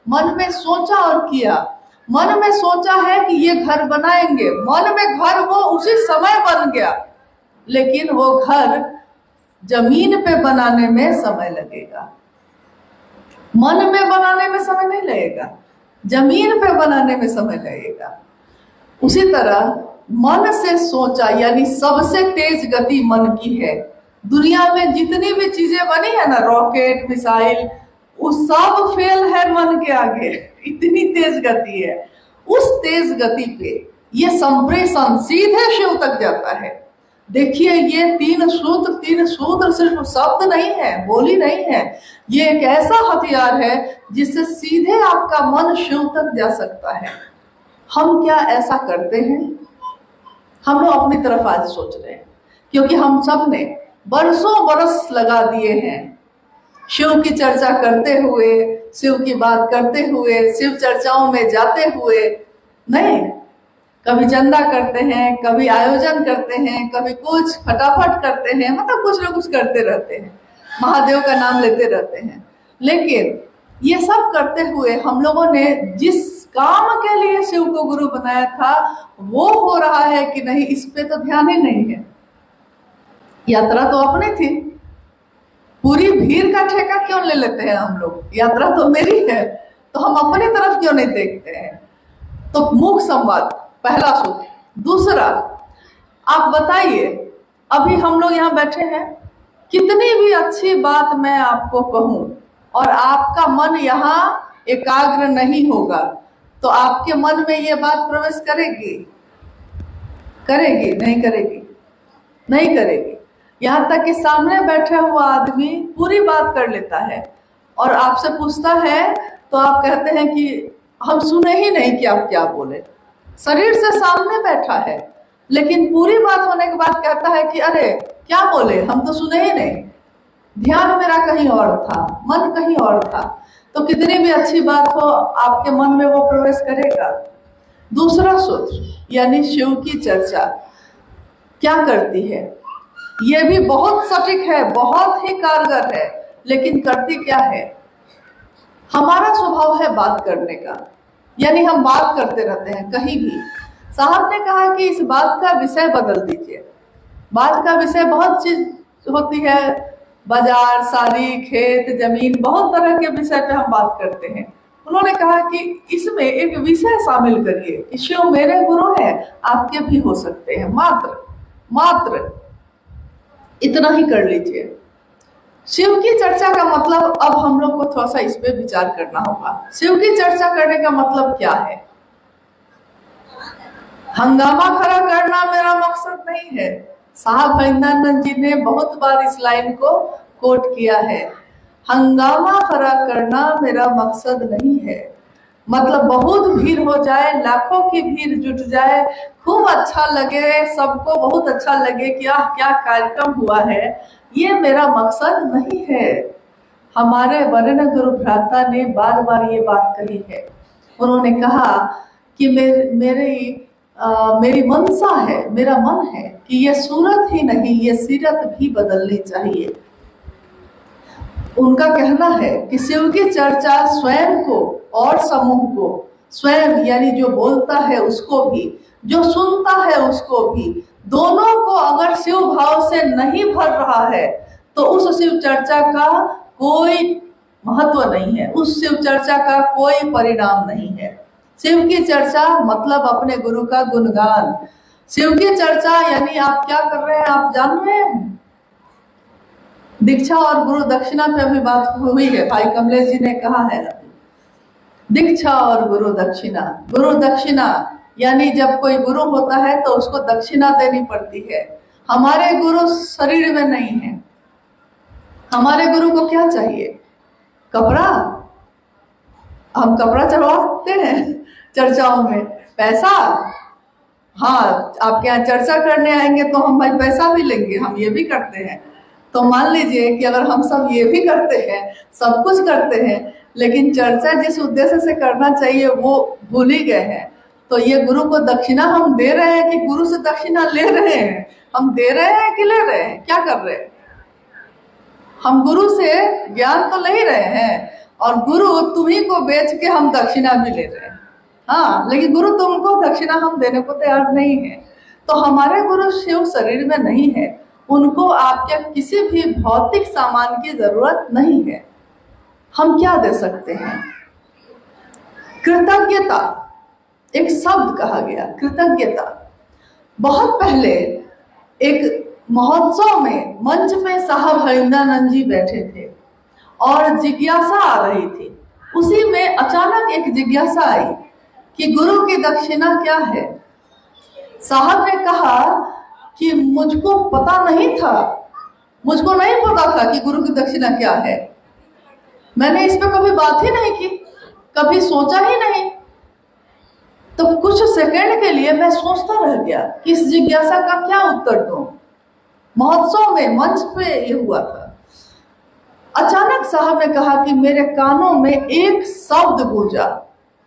मन में सोचा और किया। मन में सोचा है कि ये घर बनाएंगे, मन में घर वो उसी समय बन गया, लेकिन वो घर जमीन पे बनाने में समय लगेगा। मन में बनाने में समय नहीं लगेगा, जमीन पे बनाने में समय लगेगा। उसी तरह मन से सोचा यानी सबसे तेज गति मन की है। दुनिया में जितनी भी चीजें बनी है ना, रॉकेट, मिसाइल, सब फेल है मन के आगे, इतनी तेज गति है। उस तेज गति पे ये संप्रेषण सीधे शिव तक जाता है। देखिए ये तीन सूत्र सिर्फ शब्द नहीं है, बोली नहीं है, ये एक ऐसा हथियार है जिससे सीधे आपका मन शिव तक जा सकता है। हम क्या ऐसा करते हैं? हम लोग अपनी तरफ आज सोच रहे हैं, क्योंकि हम सब ने बरसों बरस लगा दिए हैं शिव की चर्चा करते हुए, शिव की बात करते हुए, शिव चर्चाओं में जाते हुए। नहीं, कभी चंदा करते हैं, कभी आयोजन करते हैं, कभी कुछ फटाफट करते हैं, मतलब कुछ ना कुछ करते रहते हैं, महादेव का नाम लेते रहते हैं। लेकिन ये सब करते हुए हम लोगों ने जिस काम के लिए शिव को गुरु बनाया था वो हो रहा है कि नहीं, इस पे तो ध्यान ही नहीं है। यात्रा तो अपनी थी, पूरी भीड़ का ठेका क्यों ले लेते हैं हम लोग? यात्रा तो मेरी है, तो हम अपनी तरफ क्यों नहीं देखते हैं? तो मुख संवाद पहला सूत्र। दूसरा, आप बताइए, अभी हम लोग यहाँ बैठे हैं, कितनी भी अच्छी बात मैं आपको कहूं और आपका मन यहाँ एकाग्र नहीं होगा, तो आपके मन में ये बात प्रवेश करेगी? करेगी? नहीं करेगी, नहीं करेगी। यहाँ तक कि सामने बैठा हुआ आदमी पूरी बात कर लेता है और आपसे पूछता है तो आप कहते हैं कि हम सुने ही नहीं कि आप क्या बोले। शरीर से सामने बैठा है लेकिन पूरी बात होने के बाद कहता है कि अरे क्या बोले, हम तो सुने ही नहीं, ध्यान मेरा कहीं और था, मन कहीं और था। तो कितनी भी अच्छी बात हो, आपके मन में वो प्रवेश करेगा। दूसरा सूत्र यानी शिव की चर्चा क्या करती है? ये भी बहुत सटीक है, बहुत ही कारगर है, लेकिन करती क्या है? हमारा स्वभाव है बात करने का, यानी हम बात करते रहते हैं कहीं भी। साहब ने कहा कि इस बात का विषय बदल दीजिए। बात का विषय बहुत चीज होती है, बाजार, साड़ी, खेत, जमीन, बहुत तरह के विषय पे हम बात करते हैं। उन्होंने कहा कि इसमें एक विषय शामिल करिए कि शिव मेरे गुरु हैं, आपके भी हो सकते हैं, मात्र इतना ही कर लीजिए। शिव की चर्चा का मतलब, अब हम लोग को थोड़ा सा इस पे विचार करना होगा। शिव की चर्चा करने का मतलब क्या है? हंगामा खड़ा करना मेरा मकसद नहीं है। साहब हरिंदर जी ने बहुत बार इस लाइन को कोट किया है, हंगामा खड़ा करना मेरा मकसद नहीं है। मतलब बहुत भीड़ हो जाए, लाखों की भीड़ जुट जाए, खूब अच्छा लगे, सबको बहुत अच्छा लगे कि क्या कार्यक्रम हुआ है, ये मेरा मकसद नहीं है। हमारे वरेण्य गुरु भ्राता ने बार बार ये बात कही है। उन्होंने कहा कि मेरी मनसा है, मेरा मन है कि ये सूरत ही नहीं, ये सीरत भी बदलनी चाहिए। उनका कहना है कि शिव की चर्चा स्वयं को और समूह को, स्वयं यानी जो बोलता है उसको भी, जो सुनता है उसको भी, दोनों को अगर शिव भाव से नहीं भर रहा है तो उस शिव चर्चा का कोई महत्व नहीं है, उस शिव चर्चा का कोई परिणाम नहीं है। शिव की चर्चा मतलब अपने गुरु का गुणगान। शिव की चर्चा यानी आप क्या कर रहे हैं, आप जान रहे हैं? दीक्षा और गुरु दक्षिणा पे अभी बात हुई है, भाई कमलेश जी ने कहा है दीक्षा और गुरु दक्षिणा। गुरु दक्षिणा यानी जब कोई गुरु होता है तो उसको दक्षिणा देनी पड़ती है। हमारे गुरु शरीर में नहीं है, हमारे गुरु को क्या चाहिए? कपड़ा। हम कपड़ा चढ़वाते हैं चर्चाओं में, पैसा। हाँ, आपके यहाँ चर्चा करने आएंगे तो हम भाई पैसा भी लेंगे, हम ये भी करते हैं। तो मान लीजिए कि अगर हम सब ये भी करते हैं, सब कुछ करते हैं, लेकिन चर्चा जिस उद्देश्य से करना चाहिए वो भूल ही गए हैं, तो ये गुरु को दक्षिणा हम दे रहे हैं कि गुरु से दक्षिणा ले रहे हैं? हम दे रहे हैं कि ले रहे हैं? क्या कर रहे हैं? हम गुरु से ज्ञान तो ले ही रहे हैं और गुरु तुम्ही को बेच के हम दक्षिणा भी ले रहे हैं। हाँ, लेकिन गुरु तुमको दक्षिणा हम देने को तैयार नहीं है। तो हमारे गुरु शिव शरीर में नहीं है, उनको आपके किसी भी भौतिक सामान की जरूरत नहीं है। हम क्या दे सकते हैं? कृतज्ञता एक शब्द कहा गया, कृतज्ञता। बहुत पहले एक महोत्सव में मंच में साहब हरिंदर जी बैठे थे और जिज्ञासा आ रही थी। उसी में अचानक एक जिज्ञासा आई कि गुरु की दक्षिणा क्या है। साहब ने कहा कि मुझको पता नहीं था, मुझको नहीं पता था कि गुरु की दक्षिणा क्या है। मैंने इस पर कभी बात ही नहीं की, कभी सोचा ही नहीं। तो कुछ सेकंड के लिए मैं सोचता रह गया कि इस जिज्ञासा का क्या उत्तर दूं। महोत्सव में मंच पे ये हुआ था। अचानक साहब ने कहा कि मेरे कानों में एक शब्द गूंजा,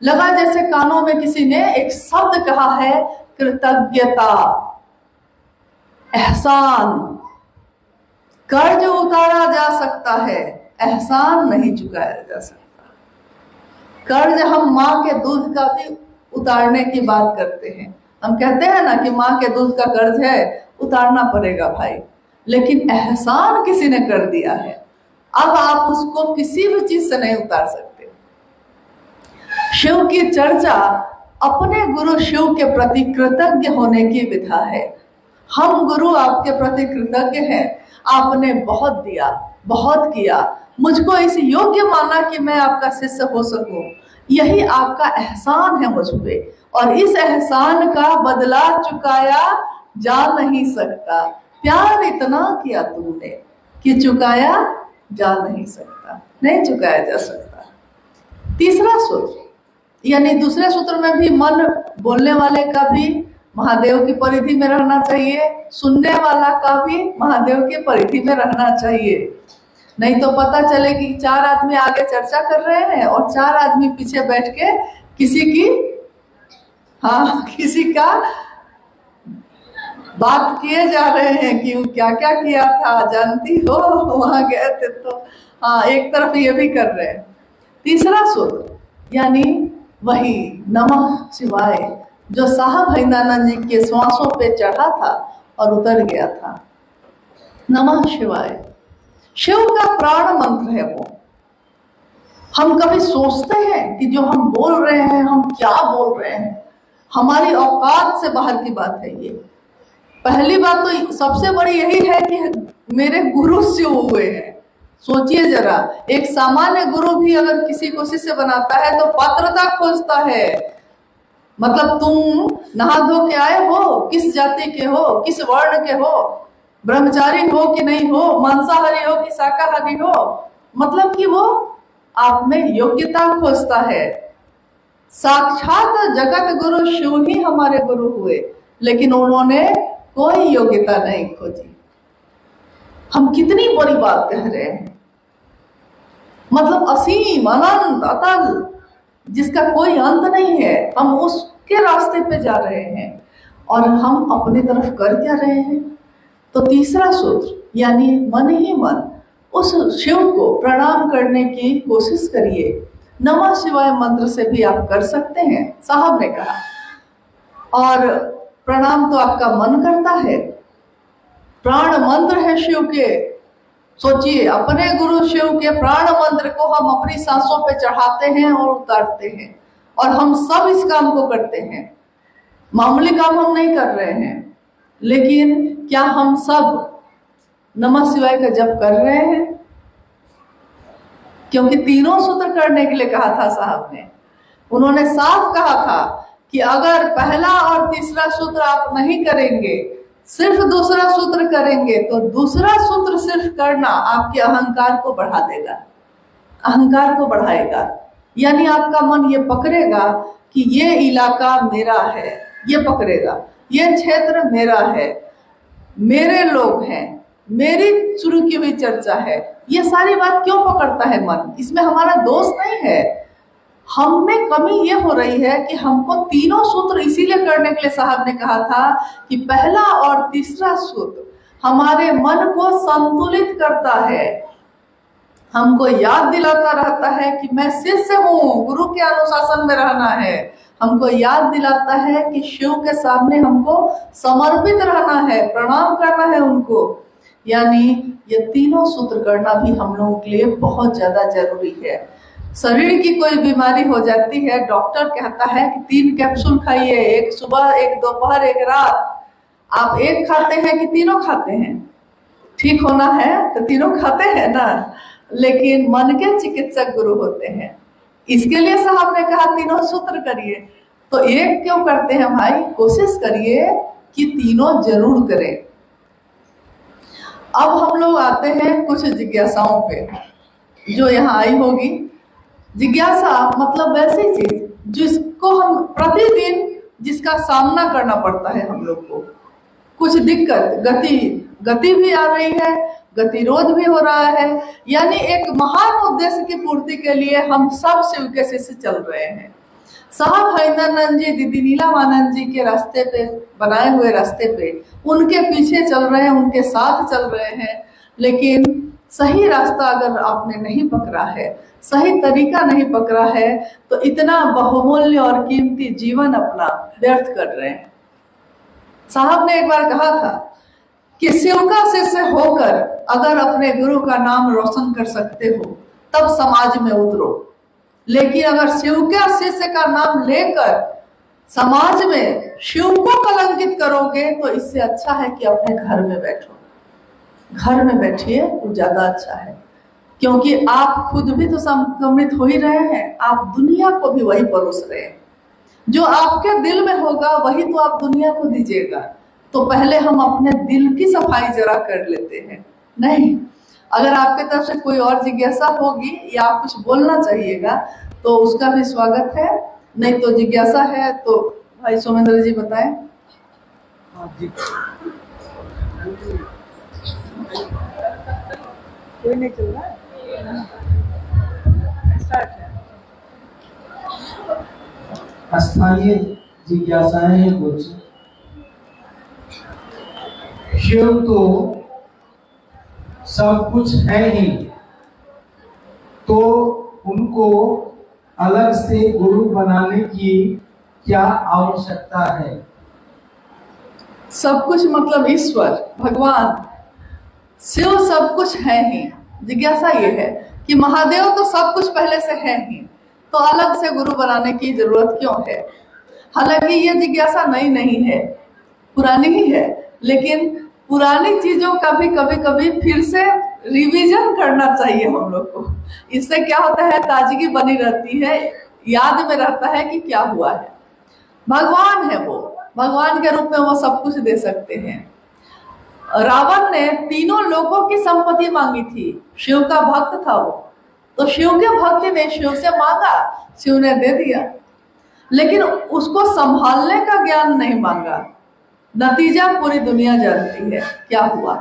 लगा जैसे कानों में किसी ने एक शब्द कहा है, कृतज्ञता, एहसान। कर्ज उतारा जा सकता है, एहसान नहीं चुकाया जा सकता। कर्ज हम माँ के दूध का भी उतारने की बात करते हैं। हम कहते हैं ना कि माँ के दूध का कर्ज है, उतारना पड़ेगा भाई, लेकिन एहसान किसी ने कर दिया है, अब आप उसको किसी भी चीज से नहीं उतार सकते। शिव की चर्चा अपने गुरु शिव के प्रति कृतज्ञ होने की विधा है। हम गुरु आपके प्रति कृतज्ञ हैं, आपने बहुत दिया, बहुत किया, मुझको इस योग्य माना कि मैं आपका शिष्य हो सकूं, यही आपका एहसान है मुझ पे, और इस एहसान का बदला चुकाया जा नहीं सकता। प्यार इतना किया तुमने कि चुकाया जा नहीं सकता, नहीं चुकाया जा सकता। तीसरा सूत्र, यानी दूसरे सूत्र में भी मन बोलने वाले का भी महादेव की परिधि में रहना चाहिए, सुनने वाला का भी महादेव की परिधि में रहना चाहिए। नहीं तो पता चले कि 4 आदमी आगे चर्चा कर रहे हैं और 4 आदमी पीछे बैठ के किसी का बात किए जा रहे हैं कि क्या क्या किया था, जानती हो, वहां गए थे तो। एक तरफ ये भी कर रहे हैं। तीसरा सूत्र यानी वही नमः शिवाय, जो साहब हरिदानंद जी के श्वासों पे चढ़ा था और उतर गया था। नमः शिवाय शिव का प्राण मंत्र है वो। हम कभी सोचते हैं कि जो हम बोल रहे हैं, हम क्या बोल रहे हैं, हमारी औकात से बाहर की बात है ये। पहली बात तो सबसे बड़ी यही है कि मेरे गुरु शिव हुए हैं। सोचिए जरा, एक सामान्य गुरु भी अगर किसी को शिष्य बनाता है तो पात्रता खोजता है। मतलब तुम नहा धो के आए हो, किस जाति के हो, किस वर्ण के हो, ब्रह्मचारी हो कि नहीं हो, मांसाहारी हो कि शाकाहारी हो, मतलब कि वो आप में योग्यता खोजता है। साक्षात जगत गुरु शिव ही हमारे गुरु हुए, लेकिन उन्होंने कोई योग्यता नहीं खोजी। हम कितनी बड़ी बात कह रहे हैं, मतलब असीम, अनंत, अतल, जिसका कोई अंत नहीं है, हम उसके रास्ते पे जा रहे हैं और हम अपनी तरफ कर क्या रहे हैं। तो तीसरा सूत्र यानी मन ही मन उस शिव को प्रणाम करने की कोशिश करिए। नमः शिवाय मंत्र से भी आप कर सकते हैं, साहब ने कहा। और प्रणाम तो आपका मन करता है, प्राण मंत्र है शिव के। सोचिए, अपने गुरु शिव के प्राण मंत्र को हम अपनी सांसों पे चढ़ाते हैं और उतारते हैं, और हम सब इस काम को करते हैं। मामूली काम हम नहीं कर रहे हैं, लेकिन क्या हम सब नमः शिवाय का जप कर रहे हैं? क्योंकि तीनों सूत्र करने के लिए कहा था साहब ने। उन्होंने साफ कहा था कि अगर पहला और तीसरा सूत्र आप नहीं करेंगे, सिर्फ दूसरा सूत्र करेंगे, तो दूसरा सूत्र सिर्फ करना आपके अहंकार को बढ़ा देगा, अहंकार को बढ़ाएगा। यानी आपका मन ये पकड़ेगा कि ये इलाका मेरा है, ये पकड़ेगा, ये क्षेत्र मेरा है, मेरे लोग हैं, मेरी शुरू की हुई चर्चा है। ये सारी बात क्यों पकड़ता है मन? इसमें हमारा दोष नहीं है। हम में कमी ये हो रही है कि हमको तीनों सूत्र इसीलिए करने के लिए साहब ने कहा था कि पहला और तीसरा सूत्र हमारे मन को संतुलित करता है, हमको याद दिलाता रहता है कि मैं शिष्य हूँ, गुरु के अनुशासन में रहना है। हमको याद दिलाता है कि शिव के सामने हमको समर्पित रहना है, प्रणाम करना है उनको। यानी ये तीनों सूत्र करना भी हम लोगों के लिए बहुत ज्यादा जरूरी है। शरीर की कोई बीमारी हो जाती है, डॉक्टर कहता है कि 3 कैप्सूल खाइए, एक सुबह, एक दोपहर, एक रात। आप एक खाते हैं कि तीनों खाते हैं? ठीक होना है तो तीनों खाते हैं ना। लेकिन मन के चिकित्सक गुरु होते हैं। इसके लिए साहब ने कहा तीनों सूत्र करिए। तो एक क्यों करते हैं भाई, कोशिश करिए कि तीनों जरूर करें। अब हम लोग आते हैं कुछ जिज्ञासाओं पे जो यहाँ आई होगी। जिज्ञासा मतलब वैसी चीज जिसको हम प्रतिदिन जिसका सामना करना पड़ता है हम लोग को। कुछ दिक्कत, गति भी आ रही है, गतिरोध भी हो रहा है, यानी एक महान उद्देश्य की पूर्ति के लिए हम सब शिव के शिष्य चल रहे हैं। साहब हरिंदरानंद जी, दीदी नीलामानंद जी के रास्ते पे, बनाए हुए रास्ते पे उनके पीछे चल रहे हैं, उनके साथ चल रहे हैं। लेकिन सही रास्ता अगर आपने नहीं पकड़ा है, सही तरीका नहीं पकड़ा है, तो इतना बहुमूल्य और कीमती जीवन अपना व्यर्थ कर रहे हैं। साहब ने एक बार कहा था कि शिव का शिष्य होकर अगर अपने गुरु का नाम रोशन कर सकते हो तब समाज में उतरो, लेकिन अगर शिव के शिष्य का नाम लेकर समाज में शिव को कलंकित करोगे तो इससे अच्छा है कि अपने घर में बैठो। घर में बैठिए तो ज्यादा अच्छा है, क्योंकि आप खुद भी तो संक्रमित हो ही रहे हैं, आप दुनिया को भी वही परोस रहे हैं। जो आपके दिल में होगा वही तो आप दुनिया को दीजिएगा। तो पहले हम अपने दिल की सफाई जरा कर लेते हैं। नहीं, अगर आपके तरफ से कोई और जिज्ञासा होगी या आप कुछ बोलना चाहिएगा तो उसका भी स्वागत है, नहीं तो जिज्ञासा है तो भाई सोमेंद्र जी बताएं। कोई नहीं चल रहा है, स्टार्ट है। स्थानीय जिज्ञासाएं हैं कुछ। शिव तो सब कुछ है ही, तो उनको अलग से गुरु बनाने की क्या आवश्यकता है? सब कुछ मतलब ईश्वर, भगवान, शिव सब कुछ है ही। जिज्ञासा ये है कि महादेव तो सब कुछ पहले से है ही, तो अलग से गुरु बनाने की जरूरत क्यों है? हालांकि ये जिज्ञासा नई नहीं है, पुरानी ही है, लेकिन पुरानी चीजों का भी कभी फिर से रिवीजन करना चाहिए हम लोग को। इससे क्या होता है, ताजगी बनी रहती है, याद में रहता है कि क्या हुआ है। भगवान है वो, भगवान के रूप में वो सब कुछ दे सकते हैं। रावण ने तीनों लोगों की संपत्ति मांगी थी, शिव का भक्त था वो, तो शिव के भक्त ने शिव से मांगा, शिव ने दे दिया, लेकिन उसको संभालने का ज्ञान नहीं मांगा। नतीजा पूरी दुनिया जानती है क्या हुआ।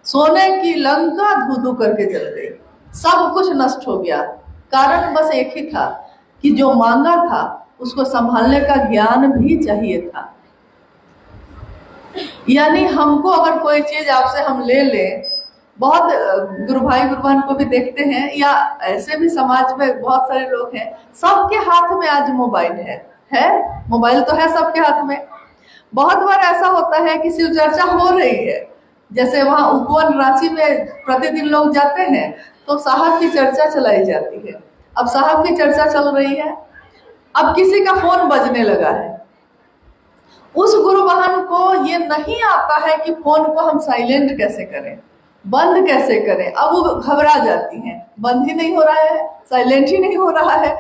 सोने की लंका धू धू करके जल गई, सब कुछ नष्ट हो गया। कारण बस एक ही था कि जो मांगा था उसको संभालने का ज्ञान भी चाहिए था। यानी हमको अगर कोई चीज आपसे हम ले लें, बहुत गुरु भाई गुरु बहन को भी देखते हैं, या ऐसे भी समाज में बहुत सारे लोग हैं, सबके हाथ में आज मोबाइल है, मोबाइल तो है सबके हाथ में। बहुत बार ऐसा होता है कि शिव चर्चा हो रही है, जैसे वहाँ उपवन रांची में प्रतिदिन लोग जाते हैं तो साहब की चर्चा चलाई जाती है। अब साहब की चर्चा चल रही है, अब किसी का फोन बजने लगा है, उस गुरु बहन को ये नहीं आता है कि फोन को हम साइलेंट कैसे करें, बंद कैसे करें। अब वो घबरा जाती हैं, बंद ही नहीं हो रहा है, साइलेंट ही नहीं हो रहा है।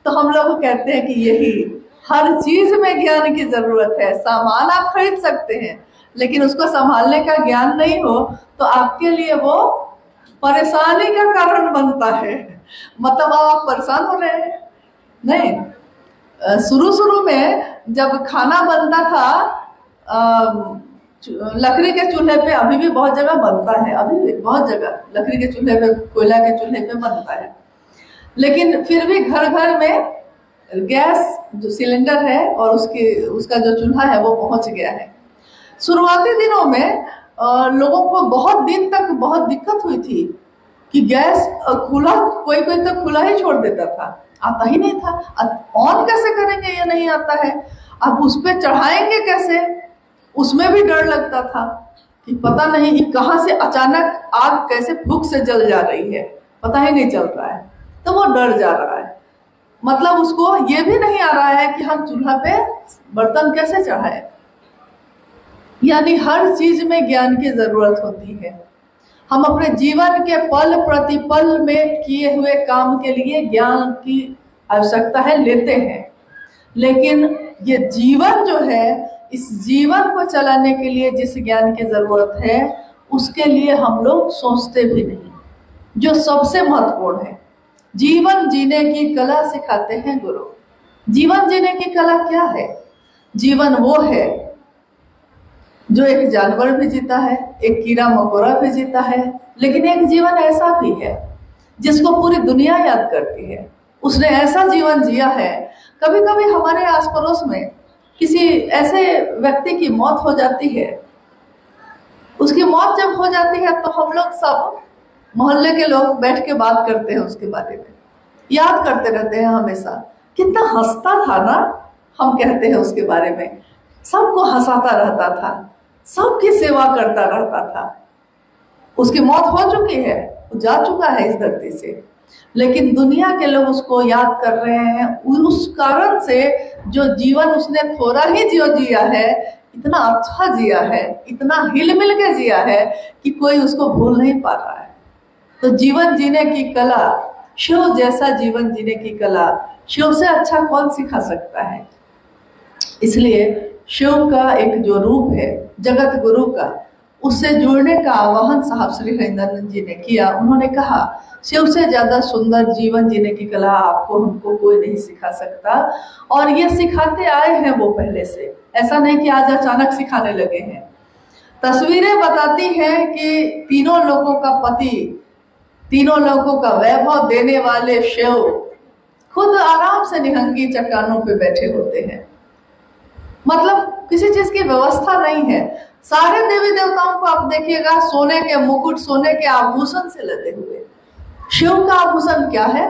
तो हम लोग कहते हैं कि यही हर चीज में ज्ञान की जरूरत है। सामान आप खरीद सकते हैं, लेकिन उसको संभालने का ज्ञान नहीं हो तो आपके लिए वो परेशानी का कारण बनता है। मतलब आप परेशान हो रहे हैं। नहीं, शुरू में जब खाना बनता था लकड़ी के चूल्हे पे, अभी भी बहुत जगह बनता है, अभी भी बहुत जगह लकड़ी के चूल्हे पे, कोयला के चूल्हे पे बनता है, लेकिन फिर भी घर घर में गैस जो सिलेंडर है और उसका जो चूल्हा है वो पहुंच गया है। शुरुआती दिनों में लोगों को बहुत दिन तक बहुत दिक्कत हुई थी कि गैस खुला, कोई तो खुला ही छोड़ देता था, आता ही नहीं था। ऑन कैसे करेंगे ये नहीं आता है, अब उस पर चढ़ाएंगे कैसे, उसमें भी डर लगता था कि पता नहीं कि कहाँ से अचानक आग कैसे फूंक से जल जा रही है, पता ही नहीं चल रहा है, तो वो डर जा रहा है। मतलब उसको ये भी नहीं आ रहा है कि हम चूल्हा पे बर्तन कैसे चढ़ाए। यानी हर चीज में ज्ञान की जरूरत होती है। हम अपने जीवन के पल प्रतिपल में किए हुए काम के लिए ज्ञान की आवश्यकता है, लेते हैं, लेकिन ये जीवन जो है, इस जीवन को चलाने के लिए जिस ज्ञान की जरूरत है उसके लिए हम लोग सोचते भी नहीं, जो सबसे महत्वपूर्ण है। जीवन जीने की कला सिखाते हैं गुरु। जीवन जीने की कला क्या है? जीवन वो है जो एक जानवर भी जीता है, एक कीड़ा मकोड़ा भी जीता है, लेकिन एक जीवन ऐसा भी है जिसको पूरी दुनिया याद करती है। उसने ऐसा जीवन जिया है। कभी कभी हमारे आस पड़ोस में किसी ऐसे व्यक्ति की मौत हो जाती है, उसकी मौत जब हो जाती है तो हम लोग सब मोहल्ले के लोग बैठ के बात करते हैं, उसके बारे में याद करते रहते हैं हमेशा। कितना हंसता था ना, हम कहते हैं उसके बारे में, सबको हंसाता रहता था, सबकी सेवा करता रहता था। उसकी मौत हो चुकी है, वो जा चुका है इस धरती से, लेकिन दुनिया के लोग उसको याद कर रहे हैं उस कारण से जो जीवन उसने थोड़ा ही जो जिया है, इतना अच्छा जिया है, इतना हिल मिल के जिया है कि कोई उसको भूल नहीं पा रहा है। तो जीवन जीने की कला, शिव जैसा जीवन जीने की कला शिव से अच्छा कौन सिखा सकता है? इसलिए शिव का एक जो रूप है जगत गुरु का, उससे जुड़ने का आह्वान साहब श्री हरिनंदन जी ने किया। उन्होंने कहा शिव से ज्यादा सुंदर जीवन जीने की कला आपको हमको कोई नहीं सिखा सकता, और ये सिखाते आए हैं वो पहले से, ऐसा नहीं कि आज अचानक सिखाने लगे हैं। तस्वीरें बताती हैं कि तीनों लोगों का पति, तीनों लोगों का वैभव देने वाले शिव खुद आराम से निहंगी चट्टानों पे बैठे होते हैं। मतलब किसी चीज की व्यवस्था नहीं है। सारे देवी देवताओं को आप देखिएगा सोने के मुकुट, सोने के आभूषण से लदे हुए। शिव का आभूषण क्या है?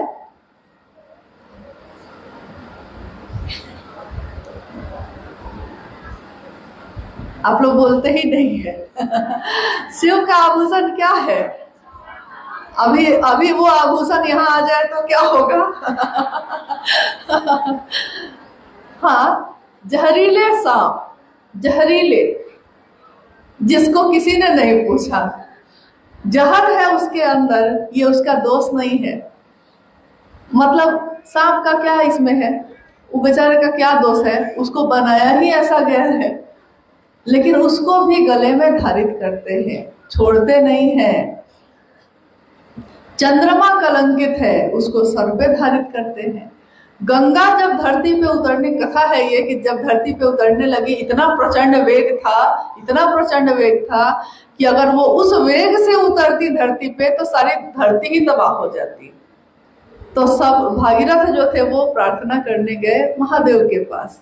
आप लोग बोलते ही नहीं है। शिव का आभूषण क्या है? अभी वो आभूषण यहाँ आ जाए तो क्या होगा? हाँ, जहरीले सांप, जहरीले, जिसको किसी ने नहीं पूछा, जहर है उसके अंदर, ये उसका दोष नहीं है। मतलब सांप का क्या इसमें है, वो बेचारे का क्या दोष है? उसको बनाया ही ऐसा गया है, लेकिन उसको भी गले में धारित करते हैं, छोड़ते नहीं हैं। चंद्रमा कलंकित है, उसको सर पे धारित करते हैं। गंगा जब धरती पे उतरने, कथा है ये कि जब धरती पे उतरने लगी, इतना प्रचंड वेग था, इतना प्रचंड वेग था कि अगर वो उस वेग से उतरती धरती पे तो सारी धरती ही तबाह हो जाती। तो सब भागीरथ जो थे वो प्रार्थना करने गए महादेव के पास।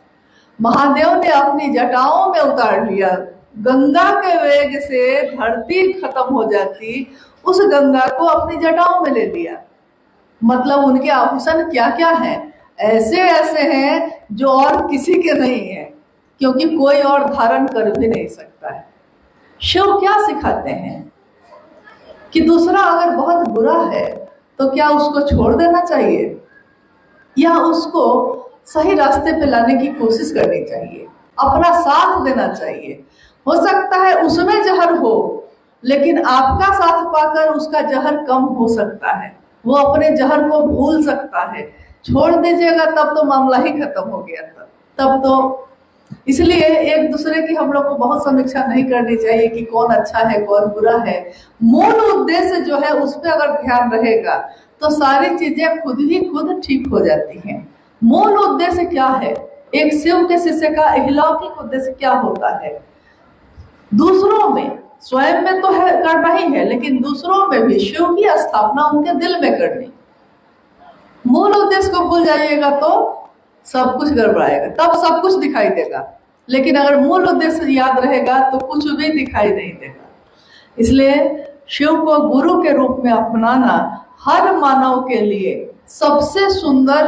महादेव ने अपनी जटाओं में उतार लिया। गंगा के वेग से धरती खत्म हो जाती, उस गंगा को अपनी जटाओं में ले लिया। मतलब उनके आभूषण क्या क्या हैं? ऐसे ऐसे हैं जो और किसी के नहीं है, क्योंकि कोई और धारण कर भी नहीं सकता है। शिव क्या सिखाते हैं कि दूसरा अगर बहुत बुरा है तो क्या उसको छोड़ देना चाहिए या उसको सही रास्ते पे लाने की कोशिश करनी चाहिए, अपना साथ देना चाहिए। हो सकता है उसमें जहर हो, लेकिन आपका साथ पाकर उसका जहर कम हो सकता है, वो अपने जहर को भूल सकता है। छोड़ दीजिएगा तब तो मामला ही खत्म हो गया था। तब तो इसलिए एक दूसरे की हम लोग को बहुत समीक्षा नहीं करनी चाहिए कि कौन अच्छा है कौन बुरा है। मूल उद्देश्य जो है उस पर अगर ध्यान रहेगा तो सारी चीजें खुद ही खुद ठीक हो जाती हैं। मूल उद्देश्य क्या है? एक शिव के शिष्य का अलौकिक उद्देश्य क्या होता है? दूसरों में, स्वयं में तो है करना ही है, लेकिन दूसरों में भी शिव की स्थापना उनके दिल में करनी। मूल उद्देश्य को भूल जाइएगा तो सब कुछ गड़बड़ाएगा, तब सब कुछ दिखाई देगा, लेकिन अगर मूल उद्देश्य याद रहेगा तो कुछ भी दिखाई नहीं देगा। इसलिए शिव को गुरु के रूप में अपनाना हर मानव के लिए सबसे सुंदर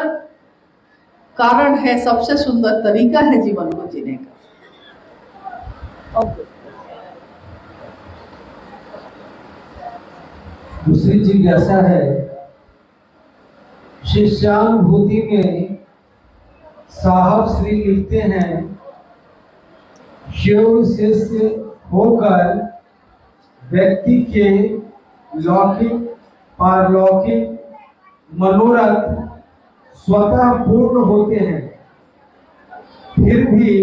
कारण है, सबसे सुंदर तरीका है जीवन को जीने का। दूसरी जिज्ञासा है, शिष्यानुभूति में साहब श्री लिखते हैं, शिव शिष्य होकर व्यक्ति के लौकिक पारलौकिक मनोरथ स्वतः पूर्ण होते हैं, फिर भी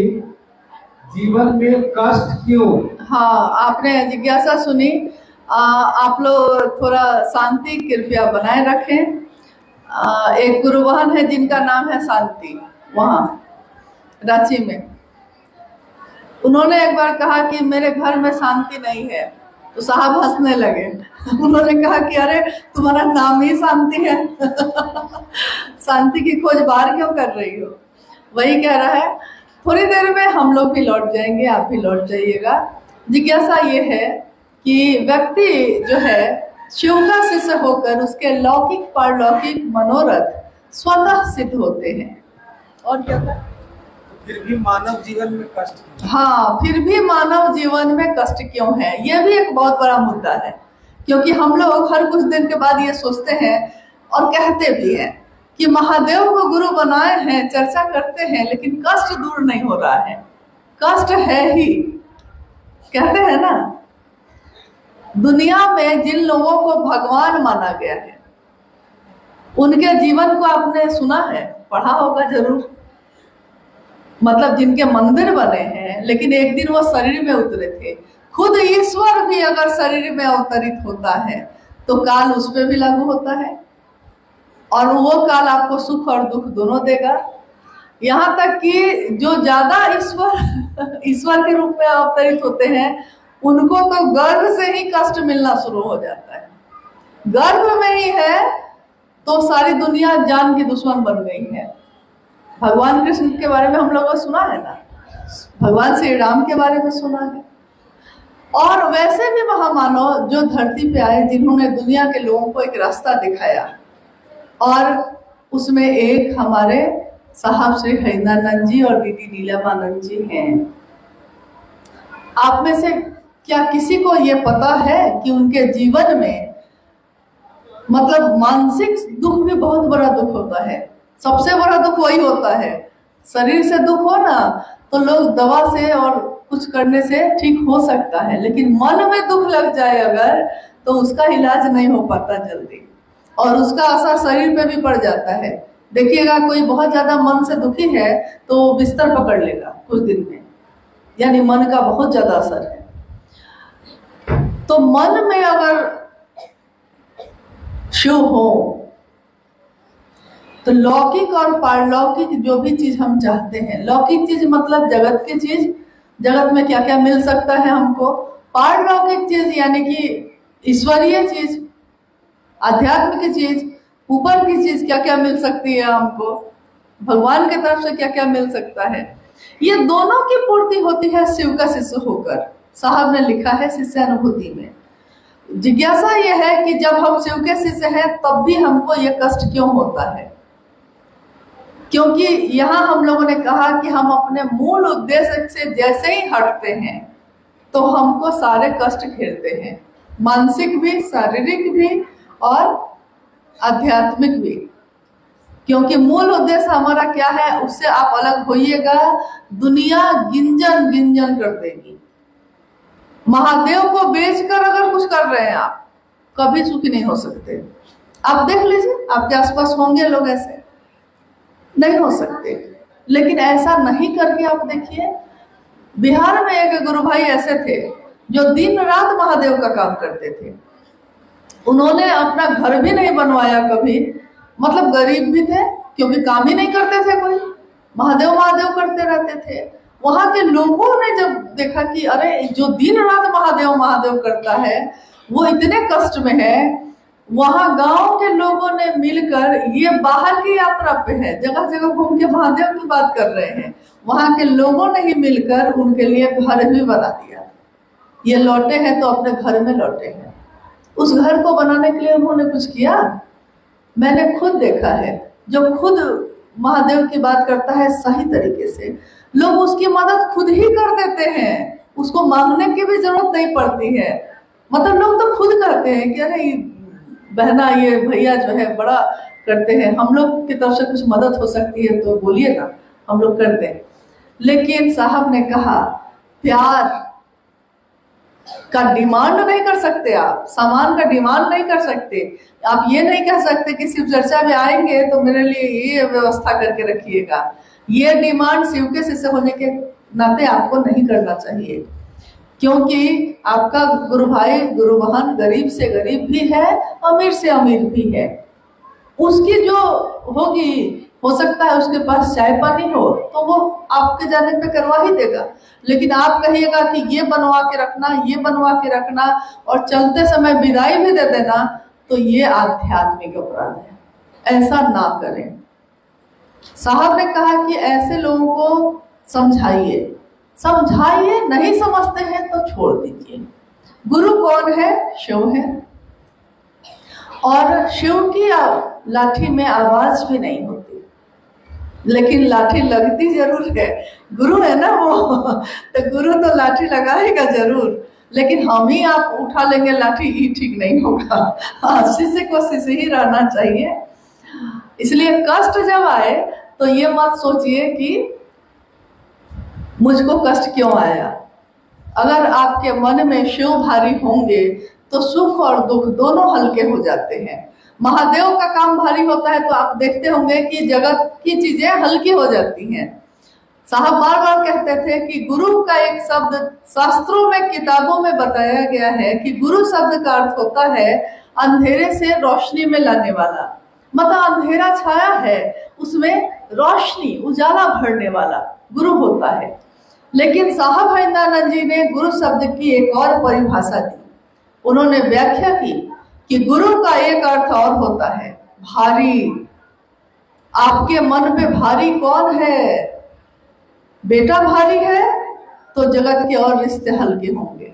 जीवन में कष्ट क्यों? हाँ, आपने जिज्ञासा सुनी। आप लोग थोड़ा शांति कृपया बनाए रखें। एक गुरुवान है जिनका नाम है शांति, वहाँ रांची में। उन्होंने एक बार कहा कि मेरे घर में शांति नहीं है, तो साहब हंसने लगे। उन्होंने कहा कि अरे तुम्हारा नाम ही शांति है। शांति की खोज बाहर क्यों कर रही हो? वही कह रहा है, थोड़ी देर में हम लोग भी लौट जाएंगे, आप भी लौट जाइएगा। जिज्ञासा ये है कि व्यक्ति जो है शिव का शिष्य होकर उसके लौकिक पारलौकिक मनोरथ स्वतः सिद्ध होते हैं। और क्या था? फिर भी मानव जीवन में कष्ट। हाँ, फिर भी मानव जीवन में कष्ट क्यों है, यह भी एक बहुत बड़ा मुद्दा है। क्योंकि हम लोग हर कुछ दिन के बाद ये सोचते हैं और कहते भी हैं कि महादेव को गुरु बनाए हैं, चर्चा करते हैं, लेकिन कष्ट दूर नहीं हो रहा है। कष्ट है ही, कहते हैं ना। दुनिया में जिन लोगों को भगवान माना गया है, उनके जीवन को आपने सुना है, पढ़ा होगा जरूर। मतलब जिनके मंदिर बने हैं, लेकिन एक दिन वो शरीर में उतरे थे। खुद ईश्वर भी अगर शरीर में अवतरित होता है तो काल उस पर भी लागू होता है, और वो काल आपको सुख और दुख दोनों देगा। यहाँ तक कि जो ज्यादा ईश्वर के रूप में अवतरित होते हैं, उनको तो गर्भ से ही कष्ट मिलना शुरू हो जाता है। गर्भ में ही है तो सारी दुनिया जान की दुश्मन बन गई है। भगवान कृष्ण के बारे में हम लोगों ने सुना है ना, भगवान श्री राम के बारे में सुना है। और वैसे भी महामानव जो धरती पे आए, जिन्होंने दुनिया के लोगों को एक रास्ता दिखाया, और उसमें एक हमारे साहब श्री हरिनानंद जी और दीदी लीलामानंद जी हैं। आप में से क्या किसी को ये पता है कि उनके जीवन में मतलब मानसिक दुख भी बहुत बड़ा दुख होता है। सबसे बड़ा दुख वही होता है। शरीर से दुख हो ना तो लोग दवा से और कुछ करने से ठीक हो सकता है, लेकिन मन में दुख लग जाए अगर, तो उसका इलाज नहीं हो पाता जल्दी, और उसका असर शरीर पे भी पड़ जाता है। देखिएगा, कोई बहुत ज्यादा मन से दुखी है तो बिस्तर पकड़ लेगा कुछ दिन में, यानी मन का बहुत ज्यादा असर है। तो मन में अगर शिव हो तो लौकिक और पारलौकिक जो भी चीज हम चाहते हैं, लौकिक चीज मतलब जगत की चीज, जगत में क्या क्या मिल सकता है हमको। पारलौकिक चीज यानी कि ईश्वरीय चीज, आध्यात्म की चीज, ऊपर की चीज क्या क्या मिल सकती है हमको, भगवान की तरफ से क्या क्या मिल सकता है। ये दोनों की पूर्ति होती है शिव का शिष्य होकर। साहब ने लिखा है शिष्यानुभूति में। जिज्ञासा यह है कि जब हम शिव के शिष्य हैं तब भी हमको ये कष्ट क्यों होता है। क्योंकि यहाँ हम लोगों ने कहा कि हम अपने मूल उद्देश्य से जैसे ही हटते हैं तो हमको सारे कष्ट घेरते हैं, मानसिक भी, शारीरिक भी और आध्यात्मिक भी। क्योंकि मूल उद्देश्य हमारा क्या है, उससे आप अलग होइएगा, दुनिया गिंजन गिंजन कर देगी। महादेव को बेचकर अगर कुछ कर रहे हैं आप, कभी सुखी नहीं हो सकते। आप देख लीजिए, आपके आसपास होंगे लोग ऐसे, नहीं हो सकते। लेकिन ऐसा नहीं करके आप देखिए, बिहार में एक गुरु भाई ऐसे थे जो दिन रात महादेव का काम करते थे। उन्होंने अपना घर भी नहीं बनवाया कभी, मतलब गरीब भी थे क्योंकि काम ही नहीं करते थे कोई, महादेव महादेव करते रहते थे। वहां के लोगों ने जब देखा कि अरे जो दिन रात महादेव महादेव करता है वो इतने कष्ट में है, वहां गांव के लोगों ने मिलकर, ये बाहर की यात्रा पे है, जगह जगह घूम के महादेव की बात कर रहे हैं, वहां के लोगों ने ही मिलकर उनके लिए घर भी बना दिया। ये लौटे हैं तो अपने घर में लौटे हैं। उस घर को बनाने के लिए उन्होंने कुछ किया, मैंने खुद देखा है। जो खुद महादेव की बात करता है सही तरीके से, लोग उसकी मदद खुद ही कर देते हैं, उसको मांगने की भी जरूरत नहीं पड़ती है। मतलब लोग तो खुद कहते हैं कि अरे बहना, ये भैया जो है बड़ा करते हैं, हम लोग की तरफ से कुछ मदद हो सकती है तो बोलिए ना, हम लोग करते हैं। लेकिन साहब ने कहा प्यार का डिमांड नहीं कर सकते, आप सामान का डिमांड नहीं कर सकते। आप ये नहीं कह सकते कि शिव चर्चा में आएंगे तो मेरे लिए ये व्यवस्था करके रखिएगा। ये डिमांड शिव के शिष्य होने के नाते आपको नहीं करना चाहिए, क्योंकि आपका गुरु भाई गुरु बहन गरीब से गरीब भी है, अमीर से अमीर भी है। उसकी जो होगी, हो सकता है उसके पास चाय पानी हो तो वो आपके जाने पे करवा ही देगा, लेकिन आप कहिएगा कि ये बनवा के रखना, ये बनवा के रखना, और चलते समय विदाई भी दे देना, तो ये आध्यात्मिक अपराध है। ऐसा ना करें। साहब ने कहा कि ऐसे लोगों को समझाइए, समझाइए, नहीं समझते हैं तो छोड़ दीजिए। गुरु कौन है? शिव है, और शिव की लाठी में आवाज भी नहीं होती, लेकिन लाठी लगती जरूर है। गुरु है ना वो, तो गुरु तो लाठी लगाएगा जरूर, लेकिन हम ही आप उठा लेंगे लाठी, ये ठीक नहीं होगा। हाँ, शिष्य को शिष्य ही रहना चाहिए। इसलिए कष्ट जब आए तो ये मत सोचिए कि मुझको कष्ट क्यों आया। अगर आपके मन में शिव भारी होंगे तो सुख और दुख दोनों हल्के हो जाते हैं। महादेव का काम भारी होता है तो आप देखते होंगे कि जगत की चीजें हल्की हो जाती हैं। साहब बार बार कहते थे कि गुरु का एक शब्द शास्त्रों में, किताबों में बताया गया है कि गुरु शब्द का अर्थ होता है अंधेरे से रोशनी में लाने वाला। मतलब अंधेरा छाया है, उसमें रोशनी, उजाला भरने वाला गुरु होता है। लेकिन साहब हरिंदानंद जी ने गुरु शब्द की एक और परिभाषा दी। उन्होंने व्याख्या की कि गुरु का एक अर्थ और होता है भारी। आपके मन पे भारी कौन है? बेटा भारी है तो जगत के और रिश्ते हल्के होंगे।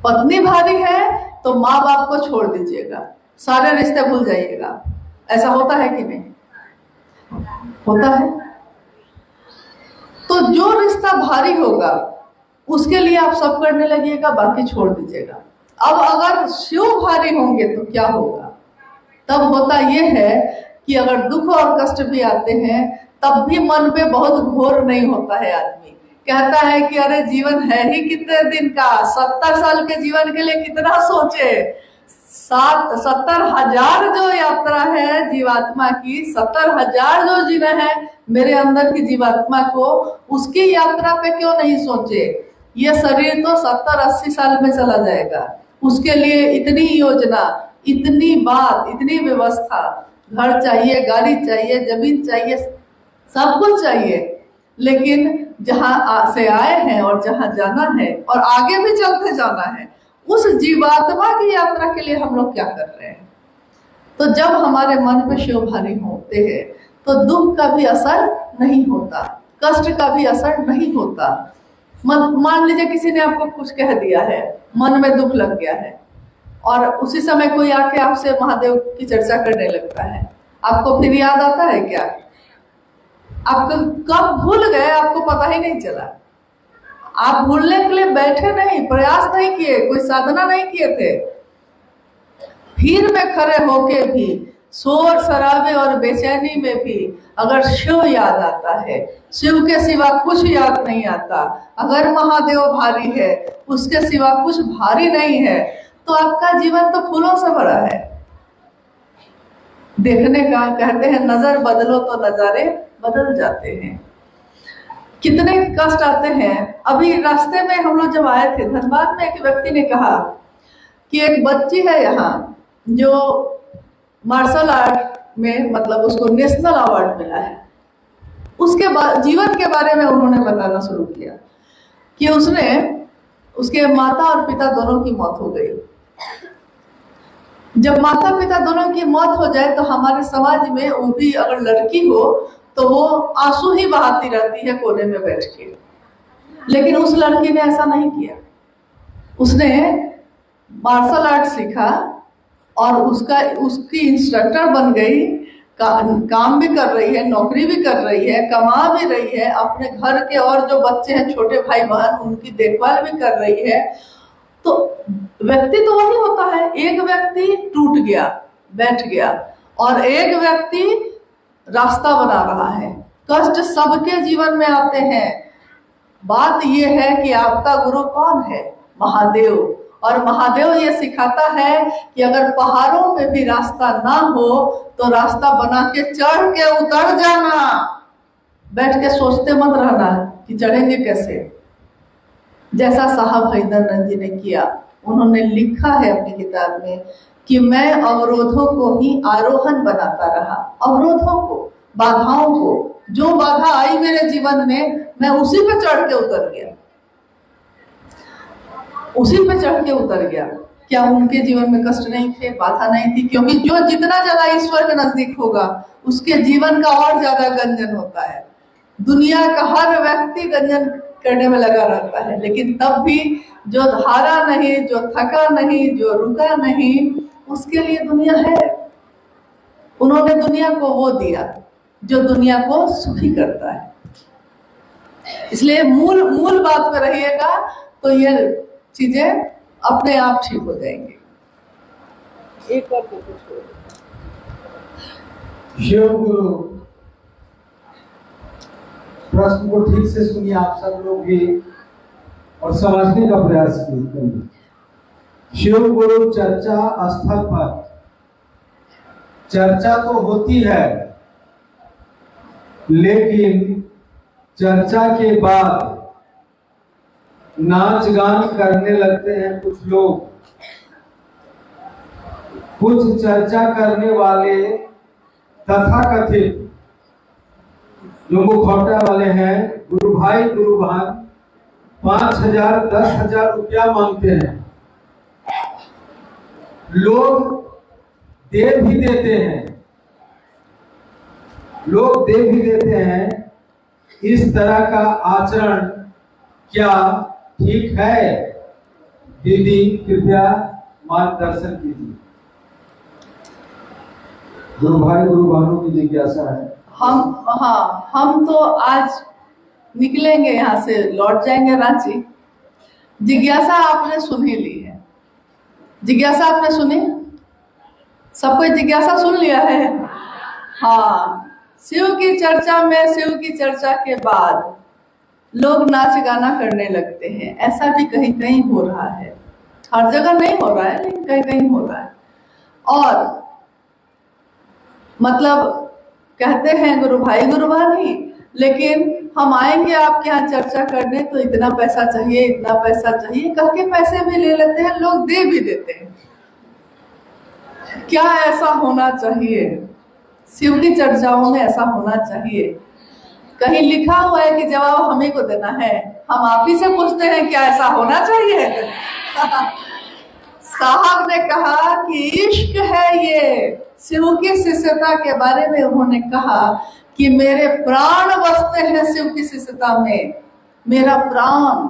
पत्नी भारी है तो माँ बाप को छोड़ दीजिएगा, सारे रिश्ते भूल जाइएगा। ऐसा होता है कि नहीं? होता है। तो जो रिश्ता भारी होगा उसके लिए आप सब करने लगिएगा, बाकी छोड़ दीजिएगा। अब अगर शिव भारी होंगे तो क्या होगा? तब होता यह है कि अगर दुख और कष्ट भी आते हैं तब भी मन पे बहुत घोर नहीं होता है। आदमी कहता है कि अरे जीवन है ही कितने दिन का, 70 साल के जीवन के लिए कितना सोचे। 70,000 जो यात्रा है जीवात्मा की, 70,000 जो जीना है मेरे अंदर की जीवात्मा को, उसकी यात्रा पे क्यों नहीं सोचे। ये शरीर तो 70-80 साल में चला जाएगा, उसके लिए इतनी योजना, इतनी बात, इतनी व्यवस्था, घर चाहिए, गाड़ी चाहिए, जमीन चाहिए, सब कुछ चाहिए। लेकिन जहां से आए हैं और जहां जाना है और आगे भी चलते जाना है, उस जीवात्मा की यात्रा के लिए हम लोग क्या कर रहे हैं? तो जब हमारे मन पे शिव भारी होते हैं तो दुख का भी असर नहीं होता, कष्ट का भी असर नहीं होता। मान लीजिए किसी ने आपको कुछ कह दिया है, मन में दुख लग गया है, और उसी समय कोई आके आपसे महादेव की चर्चा करने लगता है, आपको फिर याद आता है क्या? आप कब भूल गए आपको पता ही नहीं चला। आप भूलने के लिए बैठे नहीं, प्रयास नहीं किए, कोई साधना नहीं किए थे। भीड़ में खड़े होके भी, शोर शराबे और बेचैनी में भी अगर शिव याद आता है, शिव के सिवा कुछ याद नहीं आता, अगर महादेव भारी है, उसके सिवा कुछ भारी नहीं है, तो आपका जीवन तो फूलों से भरा है। देखने का कहते हैं नजर बदलो तो नजारे बदल जाते हैं। कितने कष्ट आते हैं। अभी रास्ते में हम लोग जब आए थे धनबाद में, एक व्यक्ति ने कहा कि एक बच्ची है यहाँ जो मार्शल आर्ट में, मतलब उसको नेशनल अवार्ड मिला है। उसके बाद जीवन के बारे में उन्होंने बताना शुरू किया कि उसके माता और पिता दोनों की मौत हो गई। जब माता पिता दोनों की मौत हो जाए तो हमारे समाज में वो भी अगर लड़की हो तो वो आंसू ही बहाती रहती है कोने में बैठ के। लेकिन उस लड़की ने ऐसा नहीं किया। उसने मार्शल आर्ट सीखा और उसकी इंस्ट्रक्टर बन गई, काम भी कर रही है, नौकरी भी कर रही है, कमा भी रही है, अपने घर के और जो बच्चे हैं छोटे भाई बहन उनकी देखभाल भी कर रही है। तो व्यक्ति तो वही होता है, एक व्यक्ति टूट गया, बैठ गया, और एक व्यक्ति रास्ता बना रहा है। कष्ट सबके जीवन में आते हैं। बात यह है कि आपका गुरु कौन है? महादेव। और महादेव ये सिखाता है कि अगर पहाड़ों पे भी रास्ता ना हो तो रास्ता बना के चढ़ के उतर जाना, बैठ के सोचते मत रहना कि चढ़ेंगे कैसे। जैसा साहब हैदरनंद जी ने किया, उन्होंने लिखा है अपनी किताब में कि मैं अवरोधों को ही आरोहण बनाता रहा। अवरोधों को, बाधाओं को, जो बाधा आई मेरे जीवन में मैं उसी पे चढ़ के उतर गया, उसी पे चढ़ के उतर गया। क्या उनके जीवन में कष्ट नहीं थे, बाधा नहीं थी? क्योंकि जो जितना ज्यादा ईश्वर के नजदीक होगा उसके जीवन का और ज्यादा गंजन होता है। दुनिया का हर व्यक्ति गंजन करने में लगा रहता है, लेकिन तब भी जो हारा नहीं, जो थका नहीं, जो रुका नहीं, उसके लिए दुनिया है। उन्होंने दुनिया को वो दिया जो दुनिया को सुखी करता है। इसलिए मूल बात पे रहिएगा तो ये चीजें अपने आप ठीक हो जाएंगी। एक और शिव गुरु प्रश्न को ठीक से सुनिए आप सब लोग भी और समझने का प्रयास कीजिए। शिव गुरु चर्चा स्थल पर चर्चा तो होती है, लेकिन चर्चा के बाद नाच गान करने लगते हैं कुछ लोग। कुछ चर्चा करने वाले तथाकथित जो मुखौटा वाले हैं, गुरु भाई गुरु बहन 5,000 10,000 रुपया मांगते हैं। लोग दे भी देते हैं, लोग दे भी देते हैं। इस तरह का आचरण क्या ठीक है? दीदी कृपया मार्गदर्शन कीजिए। गुरु भाई गुरु बहनों की जिज्ञासा है। हम तो आज निकलेंगे यहाँ से, लौट जाएंगे रांची। जिज्ञासा आपने सुन ही ली है। जिज्ञासा आपने सुनी? सब कोई जिज्ञासा सुन लिया है? हाँ। शिव की चर्चा में, शिव की चर्चा के बाद लोग नाच गाना करने लगते हैं। ऐसा भी कहीं कहीं हो रहा है, हर जगह नहीं हो रहा है, लेकिन कहीं कहीं हो रहा है। और मतलब कहते हैं गुरु भाई गुरु बहनी, लेकिन हम आएंगे आपके यहाँ चर्चा करने तो इतना पैसा चाहिए, इतना पैसा चाहिए कह के पैसे भी ले लेते हैं, लोग दे भी देते हैं। क्या ऐसा होना चाहिए? शिव की चर्चाओं में ऐसा होना चाहिए? कहीं लिखा हुआ है कि जवाब हम ही को देना है? हम आप ही से पूछते हैं क्या ऐसा होना चाहिए? साहब ने कहा कि इश्क है ये। शिव की शिष्यता के बारे में उन्होंने कहा कि मेरे प्राण बसते हैं शिव की शिष्यता में, मेरा प्राण।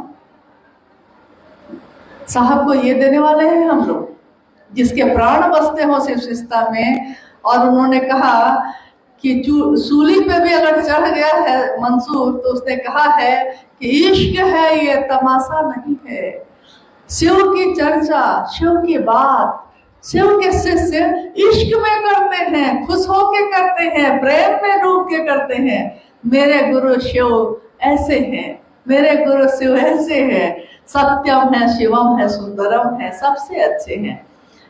साहब को ये देने वाले हैं हम लोग, जिसके प्राण बसते हो शिव शिष्यता में। और उन्होंने कहा कि सूली पे भी अगर चढ़ गया है मंसूर तो उसने कहा है कि इश्क है ये, तमाशा नहीं है। शिव की चर्चा, शिव की बात, शिव के शिष्य इश्क में करते हैं, खुश होके करते हैं, प्रेम में डूब के करते हैं। मेरे गुरु शिव ऐसे हैं, मेरे गुरु शिव ऐसे हैं, सत्यम है, शिवम है, सुंदरम है, सबसे अच्छे हैं।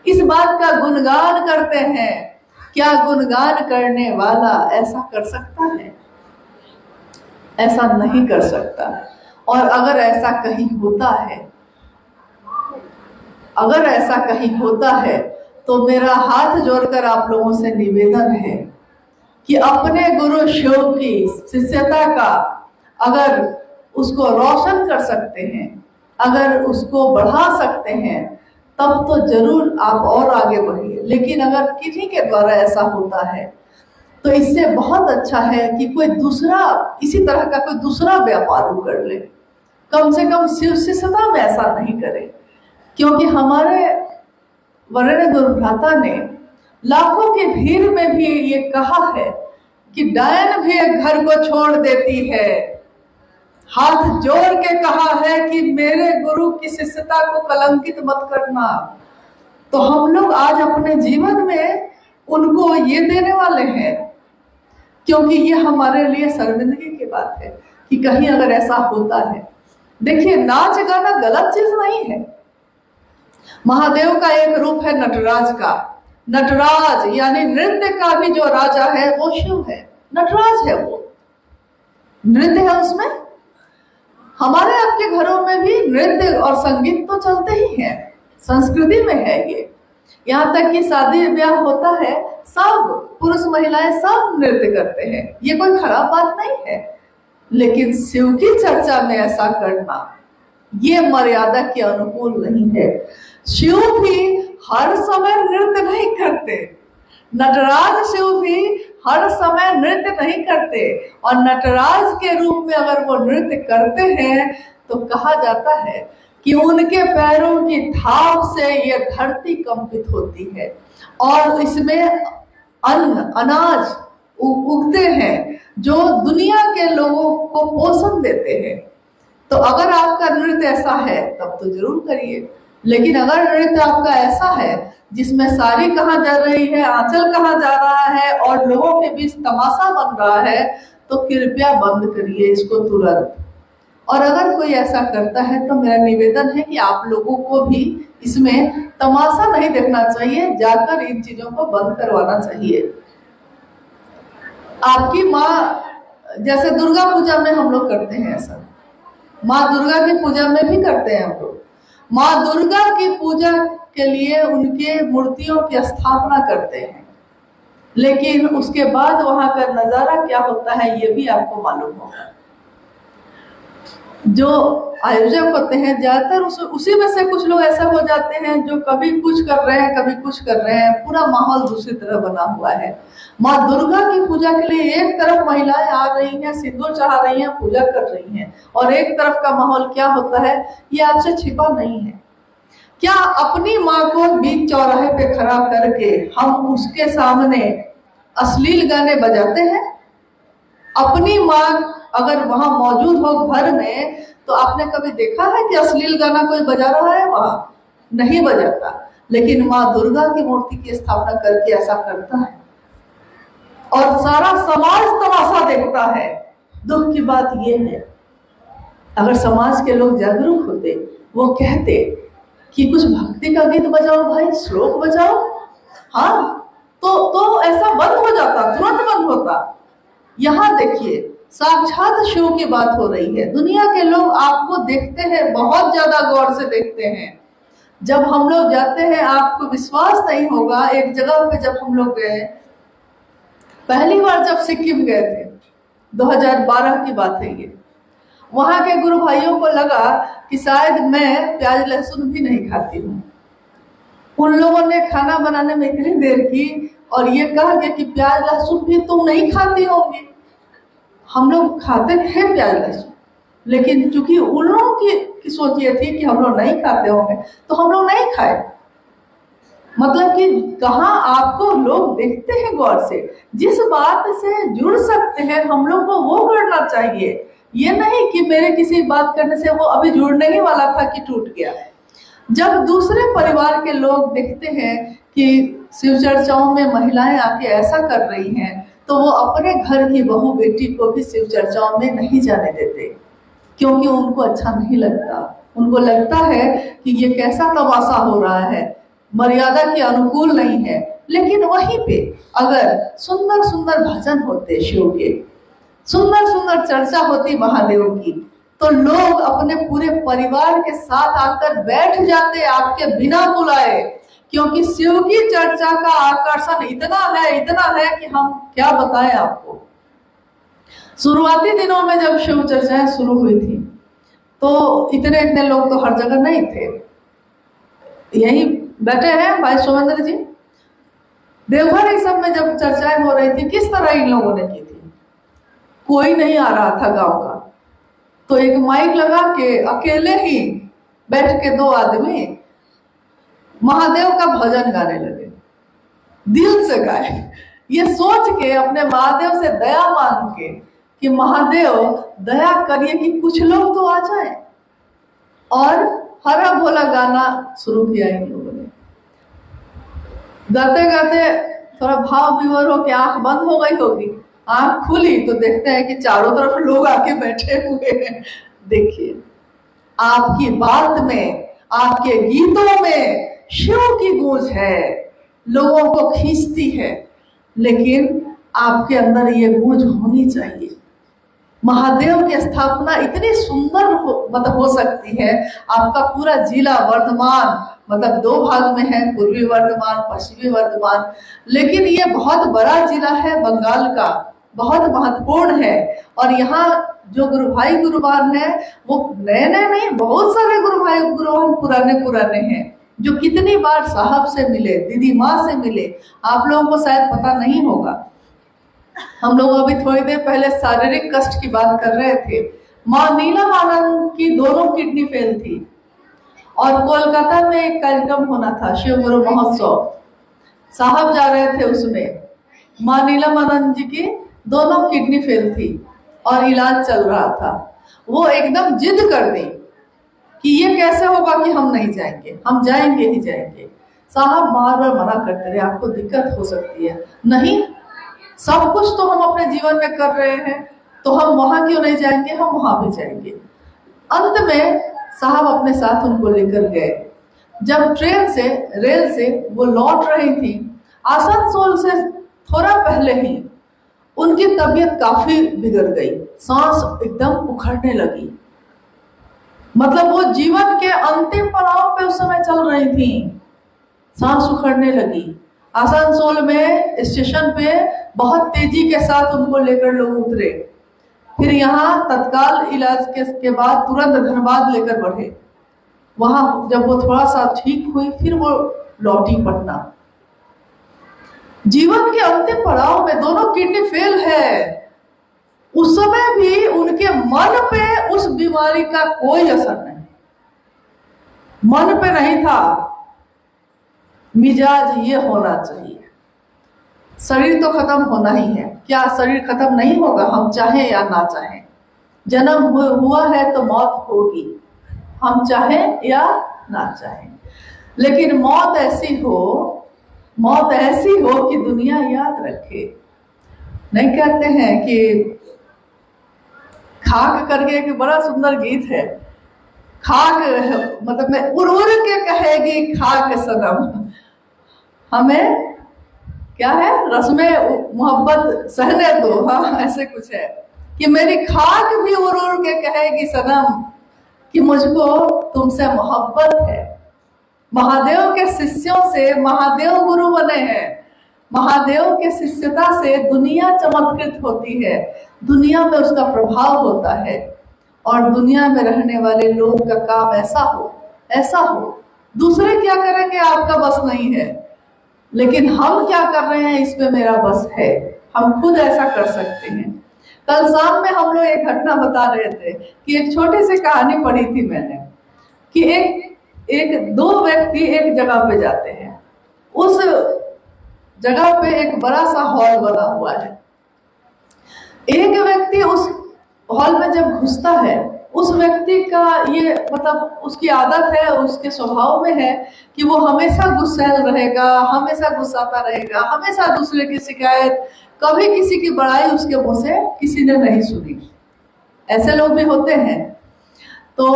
इस बात का गुणगान करते हैं। क्या गुणगान करने वाला ऐसा कर सकता है? ऐसा नहीं कर सकता। और अगर ऐसा कहीं होता है, अगर ऐसा कहीं होता है तो मेरा हाथ जोड़कर आप लोगों से निवेदन है कि अपने गुरु शिव की शिष्यता का अगर उसको रोशन कर सकते हैं, अगर उसको बढ़ा सकते हैं, तब तो जरूर आप और आगे बढ़िए। लेकिन अगर किसी के द्वारा ऐसा होता है तो इससे बहुत अच्छा है कि कोई दूसरा इसी तरह का कोई दूसरा व्यापार कर ले। कम से कम शिव शिष्यता में ऐसा नहीं करे, क्योंकि हमारे वर्ण गुरु भ्राता ने लाखों की भीड़ में भी ये कहा है कि डायन भी एक घर को छोड़ देती है। हाथ जोड़ के कहा है कि मेरे गुरु की शिष्यता को कलंकित मत करना। तो हम लोग आज अपने जीवन में उनको ये देने वाले हैं, क्योंकि ये हमारे लिए शर्मिंदगी की बात है कि कहीं अगर ऐसा होता है देखिए, नाच गाना गलत चीज नहीं है। महादेव का एक रूप है नटराज का। नटराज यानी नृत्य का भी जो राजा है वो शिव है, नटराज है, वो नृत्य है उसमें। हमारे आपके घरों में भी नृत्य और संगीत तो चलते ही हैं, संस्कृति में है ये। यहाँ तक कि शादी ब्याह होता है, सब पुरुष महिलाएं सब नृत्य करते हैं, ये कोई खराब बात नहीं है। लेकिन शिव की चर्चा में ऐसा करना ये मर्यादा के अनुकूल नहीं है। शिव भी हर समय नृत्य नहीं करते, नटराज शिव भी हर समय नृत्य नहीं करते। और नटराज के रूप में अगर वो नृत्य करते हैं तो कहा जाता है कि उनके पैरों की थाप से ये धरती कंपित होती है और इसमें अन्न अनाज उगते हैं जो दुनिया के लोगों को पोषण देते हैं। तो अगर आपका नृत्य ऐसा है तब तो जरूर करिए। लेकिन अगर नृत्य आपका ऐसा है जिसमें साड़ी कहाँ जा रही है, आंचल कहाँ जा रहा है और लोगों के बीच तमाशा बन रहा है, तो कृपया बंद करिए इसको तुरंत। और अगर कोई ऐसा करता है तो मेरा निवेदन है कि आप लोगों को भी इसमें तमाशा नहीं देखना चाहिए, जाकर इन चीजों को बंद करवाना चाहिए। आपकी माँ, जैसे दुर्गा पूजा में हम लोग करते हैं ऐसा, माँ दुर्गा की पूजा में भी करते हैं हम लोग। माँ दुर्गा की पूजा के लिए उनके मूर्तियों की स्थापना करते हैं, लेकिन उसके बाद वहां का नजारा क्या होता है ये भी आपको मालूम होगा। जो आयोजक होते हैं ज्यादातर उसी में से कुछ लोग ऐसा हो जाते हैं जो कभी कुछ कर रहे हैं कभी कुछ कर रहे हैं, पूरा माहौल दूसरी तरह बना हुआ है। माँ दुर्गा की पूजा के लिए एक तरफ महिलाएं आ रही हैं, सिंदूर चढ़ा रही हैं, पूजा कर रही हैं, और एक तरफ का माहौल क्या होता है ये आपसे छिपा नहीं है। क्या अपनी माँ को बीच चौराहे पे खड़ा करके हम उसके सामने अश्लील गाने बजाते हैं? अपनी माँ अगर वहां मौजूद हो घर में तो आपने कभी देखा है कि अश्लील गाना कोई बजा रहा है? वहां नहीं बजाता। लेकिन माँ दुर्गा की मूर्ति की स्थापना करके ऐसा करता है और सारा समाज तमाशा देखता है। दुख की बात यह है, अगर समाज के लोग जागरूक होते, वो कहते कि कुछ भक्ति का गीत बजाओ भाई, श्लोक बजाओ, हाँ, तो ऐसा बंद हो जाता, तुरंत बंद होता। यहाँ देखिए, साक्षात शिव की बात हो रही है। दुनिया के लोग आपको देखते हैं, बहुत ज्यादा गौर से देखते हैं। जब हम लोग जाते हैं आपको विश्वास नहीं होगा, एक जगह पे जब हम लोग गए, पहली बार जब सिक्किम गए थे, 2012 की बात है ये, वहां के गुरु भाइयों को लगा कि शायद मैं प्याज लहसुन भी नहीं खाती हूँ। उन लोगों ने खाना बनाने में इतनी देर की और ये कहा गया कि प्याज लहसुन भी तुम नहीं खाती होंगी। हम लोग खाते थे प्याज लहसुन, लेकिन चूंकि उन लोगों की सोच ये थी कि हम लोग नहीं खाते होंगे तो हम लोग नहीं खाए। मतलब कि कहाँ आपको लोग देखते हैं गौर से, जिस बात से जुड़ सकते हैं हम लोग को वो करना चाहिए। ये नहीं कि मेरे किसी बात करने से वो अभी जुड़ने ही वाला था कि टूट गया। जब दूसरे परिवार के लोग देखते हैं कि शिव चर्चाओं में महिलाएं आके ऐसा कर रही हैं, तो वो अपने घर की बहू बेटी को भी शिव चर्चाओं में नहीं जाने देते, क्योंकि उनको अच्छा नहीं लगता। उनको लगता है कि ये कैसा तमाशा हो रहा है, मर्यादा के अनुकूल नहीं है। लेकिन वहीं पे अगर सुंदर सुंदर भजन होते शिव के, सुंदर सुंदर चर्चा होती महादेव की, तो लोग अपने पूरे परिवार के साथ आकर बैठ जाते आपके बिना बुलाए। क्योंकि शिव की चर्चा का आकर्षण इतना है कि हम क्या बताएं आपको। शुरुआती दिनों में जब शिव चर्चाएं शुरू हुई थी तो इतने लोग तो हर जगह नहीं थे। यही बैठे हैं भाई सोमेंद्र जी, देवघर इस सब में जब चर्चाएं हो रही थी, किस तरह इन लोगों ने की थी? कोई नहीं आ रहा था गांव का, तो एक माइक लगा के अकेले ही बैठ के 2 आदमी महादेव का भजन गाने लगे, दिल से गाए, ये सोच के अपने महादेव से दया मांग के कि महादेव दया करिए कि कुछ लोग तो आ जाए। और हरा भोला गाना शुरू किया इन लोगों ने। गाते गाते थोड़ा भाव विभोर हो के आंख बंद हो गई होगी, आंख खुली तो देखते हैं कि चारों तरफ लोग आके बैठे हुए हैं। देखिए, आपकी बात में, आपके गीतों में शिव की गूंज है, लोगों को खींचती है, लेकिन आपके अंदर ये गूंज होनी चाहिए। महादेव की स्थापना इतनी सुंदर हो सकती है। आपका पूरा जिला वर्धमान मतलब 2 भाग में है, पूर्वी वर्धमान, पश्चिमी वर्धमान, लेकिन ये बहुत बड़ा जिला है बंगाल का, बहुत महत्वपूर्ण है। और यहाँ जो गुरु भाई गुरुवान है वो नए नए नहीं, बहुत सारे गुरु भाई गुरुवान पुराने हैं, जो कितनी बार साहब से मिले, दीदी माँ से मिले। आप लोगों को शायद पता नहीं होगा, हम लोग अभी थोड़ी देर पहले शारीरिक कष्ट की बात कर रहे थे। माँ नीलम आनंद की दोनों किडनी फेल थी और कोलकाता में एक कार्यक्रम होना था, शिव गुरु महोत्सव, साहब जा रहे थे उसमें। माँ नीलम आनंद जी की दोनों किडनी फेल थी और इलाज चल रहा था। वो एकदम जिद कर दी कि ये कैसे होगा कि हम नहीं जाएंगे, हम जाएंगे ही जाएंगे। साहब बार बार मना करते रहे, आपको दिक्कत हो सकती है। नहीं, सब कुछ तो हम अपने जीवन में कर रहे हैं, तो हम वहां क्यों नहीं जाएंगे, हम वहां भी जाएंगे। अंत में साहब अपने साथ उनको लेकर गए। जब ट्रेन से, रेल से वो लौट रही थी, आसनसोल से थोड़ा पहले ही उनकी तबीयत काफी बिगड़ गई, सांस एकदम उखड़ने लगी। मतलब वो जीवन के अंतिम पड़ाव पे उस समय चल रही थी, सांस उखड़ने लगी। आसनसोल में स्टेशन पे बहुत तेजी के साथ उनको लेकर लोग उतरे, फिर यहाँ तत्काल इलाज के बाद तुरंत धनबाद लेकर बढ़े। वहां जब वो थोड़ा सा ठीक हुई, फिर वो लौटी पटना। जीवन के अंतिम पड़ाव में दोनों किडनी फेल है, उस समय भी उनके मन पे उस बीमारी का कोई असर नहीं, मन पे नहीं था। मिजाज ये होना चाहिए, शरीर तो खत्म होना ही है। क्या शरीर खत्म नहीं होगा, हम चाहें या ना चाहें? जन्म हुआ है तो मौत होगी, हम चाहें या ना चाहें। लेकिन मौत ऐसी हो कि दुनिया याद रखे। नहीं कहते हैं कि खाक करके एक बड़ा सुंदर गीत है, खाक मतलब मैं उड़ उड़ के कहेगी खाक सनम, हमें क्या है, रस्में मोहब्बत सहने दो। हाँ, ऐसे कुछ है कि मेरी खाक भी उड़ उड़ के कहेगी सनम कि मुझको तुमसे मोहब्बत है। महादेव के शिष्यों से महादेव गुरु बने हैं। महादेव के शिष्यता से दुनिया चमत्कृत होती है, दुनिया में उसका प्रभाव होता है, और दुनिया में रहने वाले लोग का काम ऐसा हो। दूसरे क्या करेंगे आपका बस नहीं है, लेकिन हम क्या कर रहे हैं इस पे मेरा बस है। हम खुद ऐसा कर सकते हैं। कल शाम में हम लोग एक घटना बता रहे थे कि एक छोटी सी कहानी पढ़ी थी मैंने कि दो व्यक्ति एक जगह पे जाते हैं। उस जगह पे एक बड़ा सा हॉल बना हुआ है। एक व्यक्ति उस हॉल में जब घुसता है, उस व्यक्ति का ये मतलब उसकी आदत है, उसके स्वभाव में है कि वो हमेशा गुस्सैल रहेगा, हमेशा गुस्साता रहेगा, हमेशा दूसरे की शिकायत, कभी किसी की बड़ाई उसके मुंह से किसी ने नहीं सुनी। ऐसे लोग भी होते हैं, तो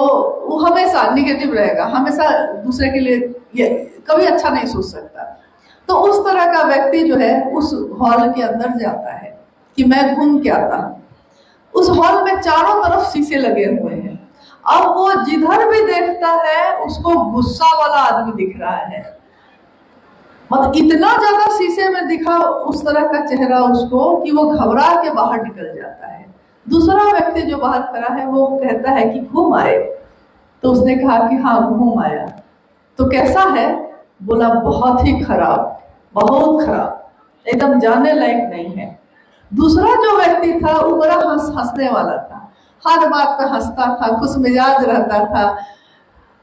वो हमेशा निगेटिव रहेगा, हमेशा दूसरे के लिए ये कभी अच्छा नहीं सोच सकता। तो उस तरह का व्यक्ति जो है उस हॉल के अंदर जाता है कि मैं घूम के आता हूँ। उस हॉल में चारों तरफ शीशे लगे हुए हैं। अब वो जिधर भी देखता है उसको गुस्सा वाला आदमी दिख रहा है, मतलब इतना ज्यादा शीशे में दिखा उस तरह का चेहरा उसको कि वो घबरा के बाहर निकल जाता है। दूसरा व्यक्ति जो बाहर खड़ा है वो कहता है कि घूम आए, तो उसने कहा कि हाँ घूम आया। तो कैसा है? बोला बहुत ही खराब, बहुत खराब, एकदम जाने लायक नहीं है। दूसरा जो व्यक्ति था वो बड़ा हंसने वाला था, हर बात पे हंसता था, खुश मिजाज रहता था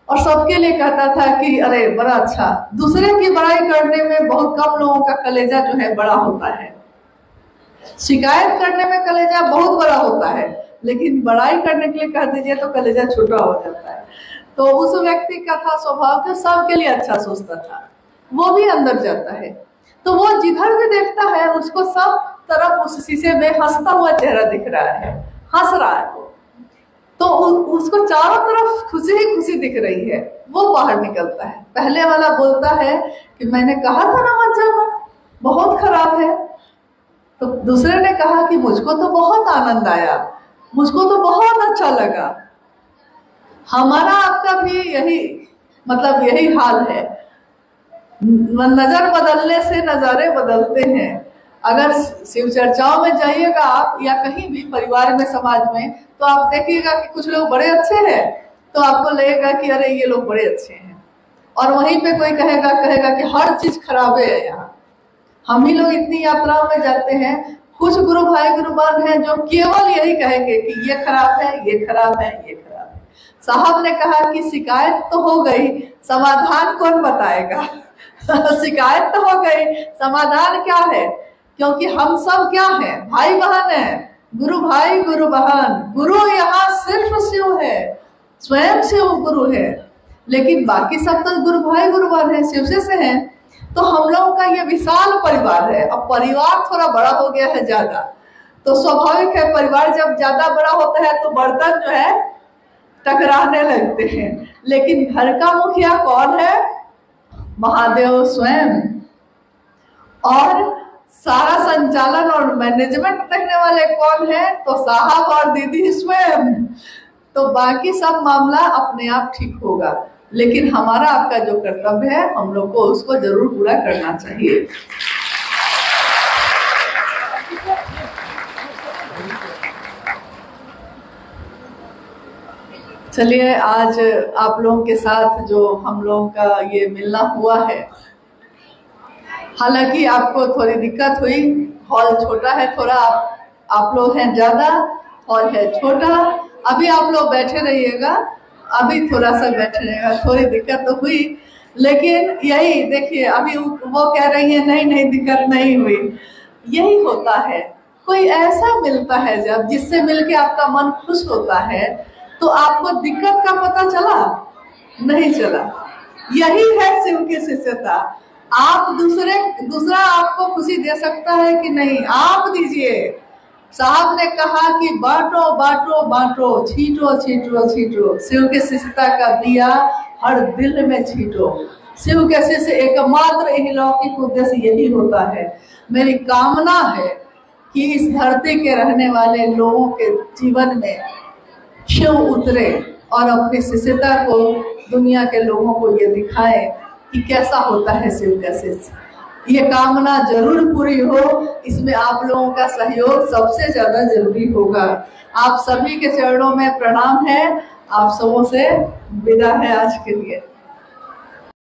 और सबके लिए कहता था कि अरे बड़ा अच्छा। दूसरे की बड़ाई करने में बहुत कम लोगों का कलेजा जो है बड़ा होता है, शिकायत करने में कलेजा बहुत बड़ा होता है, लेकिन बड़ाई करने के लिए कह दीजिए तो कलेजा छोटा हो जाता है। तो उस व्यक्ति का था स्वभाव कि सबके लिए अच्छा सोचता था, वो भी अंदर जाता है। तो वो जिधर भी देखता है उसको सब तरफ उस शीशे में हंसता हुआ चेहरा दिख रहा है, हंस रहा है वो। तो उसको चारों तरफ खुशी ही खुशी दिख रही है, वो बाहर निकलता है। पहले वाला बोलता है कि मैंने कहा था ना मत जाना, बहुत खराब है। तो दूसरे ने कहा कि मुझको तो बहुत आनंद आया, मुझको तो बहुत अच्छा लगा। हमारा आपका भी यही हाल है। नजर बदलने से नजारे बदलते हैं। अगर शिव चर्चाओं में जाइएगा आप या कहीं भी परिवार में, समाज में, तो आप देखिएगा कि कुछ लोग बड़े अच्छे हैं तो आपको लगेगा कि अरे ये लोग बड़े अच्छे हैं, और वहीं पे कोई कहेगा कि हर चीज खराब है यहाँ। हम ही लोग इतनी यात्राओं में जाते हैं, कुछ गुरु भाई गुरुबान हैं जो केवल यही कहेंगे कि ये खराब है, ये खराब है, ये खराब है। साहब ने कहा कि शिकायत तो हो गई, समाधान कौन बताएगा? शिकायत तो हो गई, समाधान क्या है? क्योंकि हम सब क्या है, भाई बहन है, गुरु भाई गुरु बहन। गुरु यहाँ सिर्फ शिव है, स्वयं शिव गुरु है, लेकिन बाकी सब तो गुरु भाई गुरु बहन है, शिव से हैं। तो हम लोगों का ये विशाल परिवार है। अब परिवार थोड़ा बड़ा हो गया है ज्यादा, तो स्वाभाविक है परिवार जब ज्यादा बड़ा होता है तो बर्तन जो है टकराने लगते हैं। लेकिन घर का मुखिया कौन है? महादेव स्वयं। और सारा संचालन और मैनेजमेंट देखने वाले कौन है? तो साहब और दीदी स्वयं। तो बाकी सब मामला अपने आप ठीक होगा। लेकिन हमारा आपका जो कर्तव्य है, हम लोग को उसको जरूर पूरा करना चाहिए। चलिए, आज आप लोगों के साथ जो हम लोगों का ये मिलना हुआ है, हालांकि आपको थोड़ी दिक्कत हुई, हॉल छोटा है थोड़ा, आप लोग हैं ज्यादा, हॉल है छोटा। अभी आप लोग बैठे रहिएगा, अभी थोड़ा सा बैठे रहिएगा, थोड़ी दिक्कत तो हुई, लेकिन यही देखिए अभी वो कह रही है नहीं दिक्कत नहीं हुई। यही होता है, कोई ऐसा मिलता है जब जिससे मिलके आपका मन खुश होता है, तो आपको दिक्कत का पता चला नहीं चला। यही है शिव की शिष्यता। आप दूसरा आपको खुशी दे सकता है कि नहीं, आप दीजिए। साहब ने कहा कि बांटो बांटो बांटो, छींटो छींटो छींटो, शिव के शिष्यता का दिया हर दिल में छींटो। शिव के शिष्य एकमात्र अलौकिक उद्देश्य यही होता है। मेरी कामना है कि इस धरती के रहने वाले लोगों के जीवन में शिव उतरे और अपनी शिष्यता को दुनिया के लोगों को ये दिखाए कि कैसा होता है शिव का शिष्य। ये कामना जरूर पूरी हो, इसमें आप लोगों का सहयोग सबसे ज्यादा जरूरी होगा। आप सभी के चरणों में प्रणाम है, आप सबों से विदा है आज के लिए।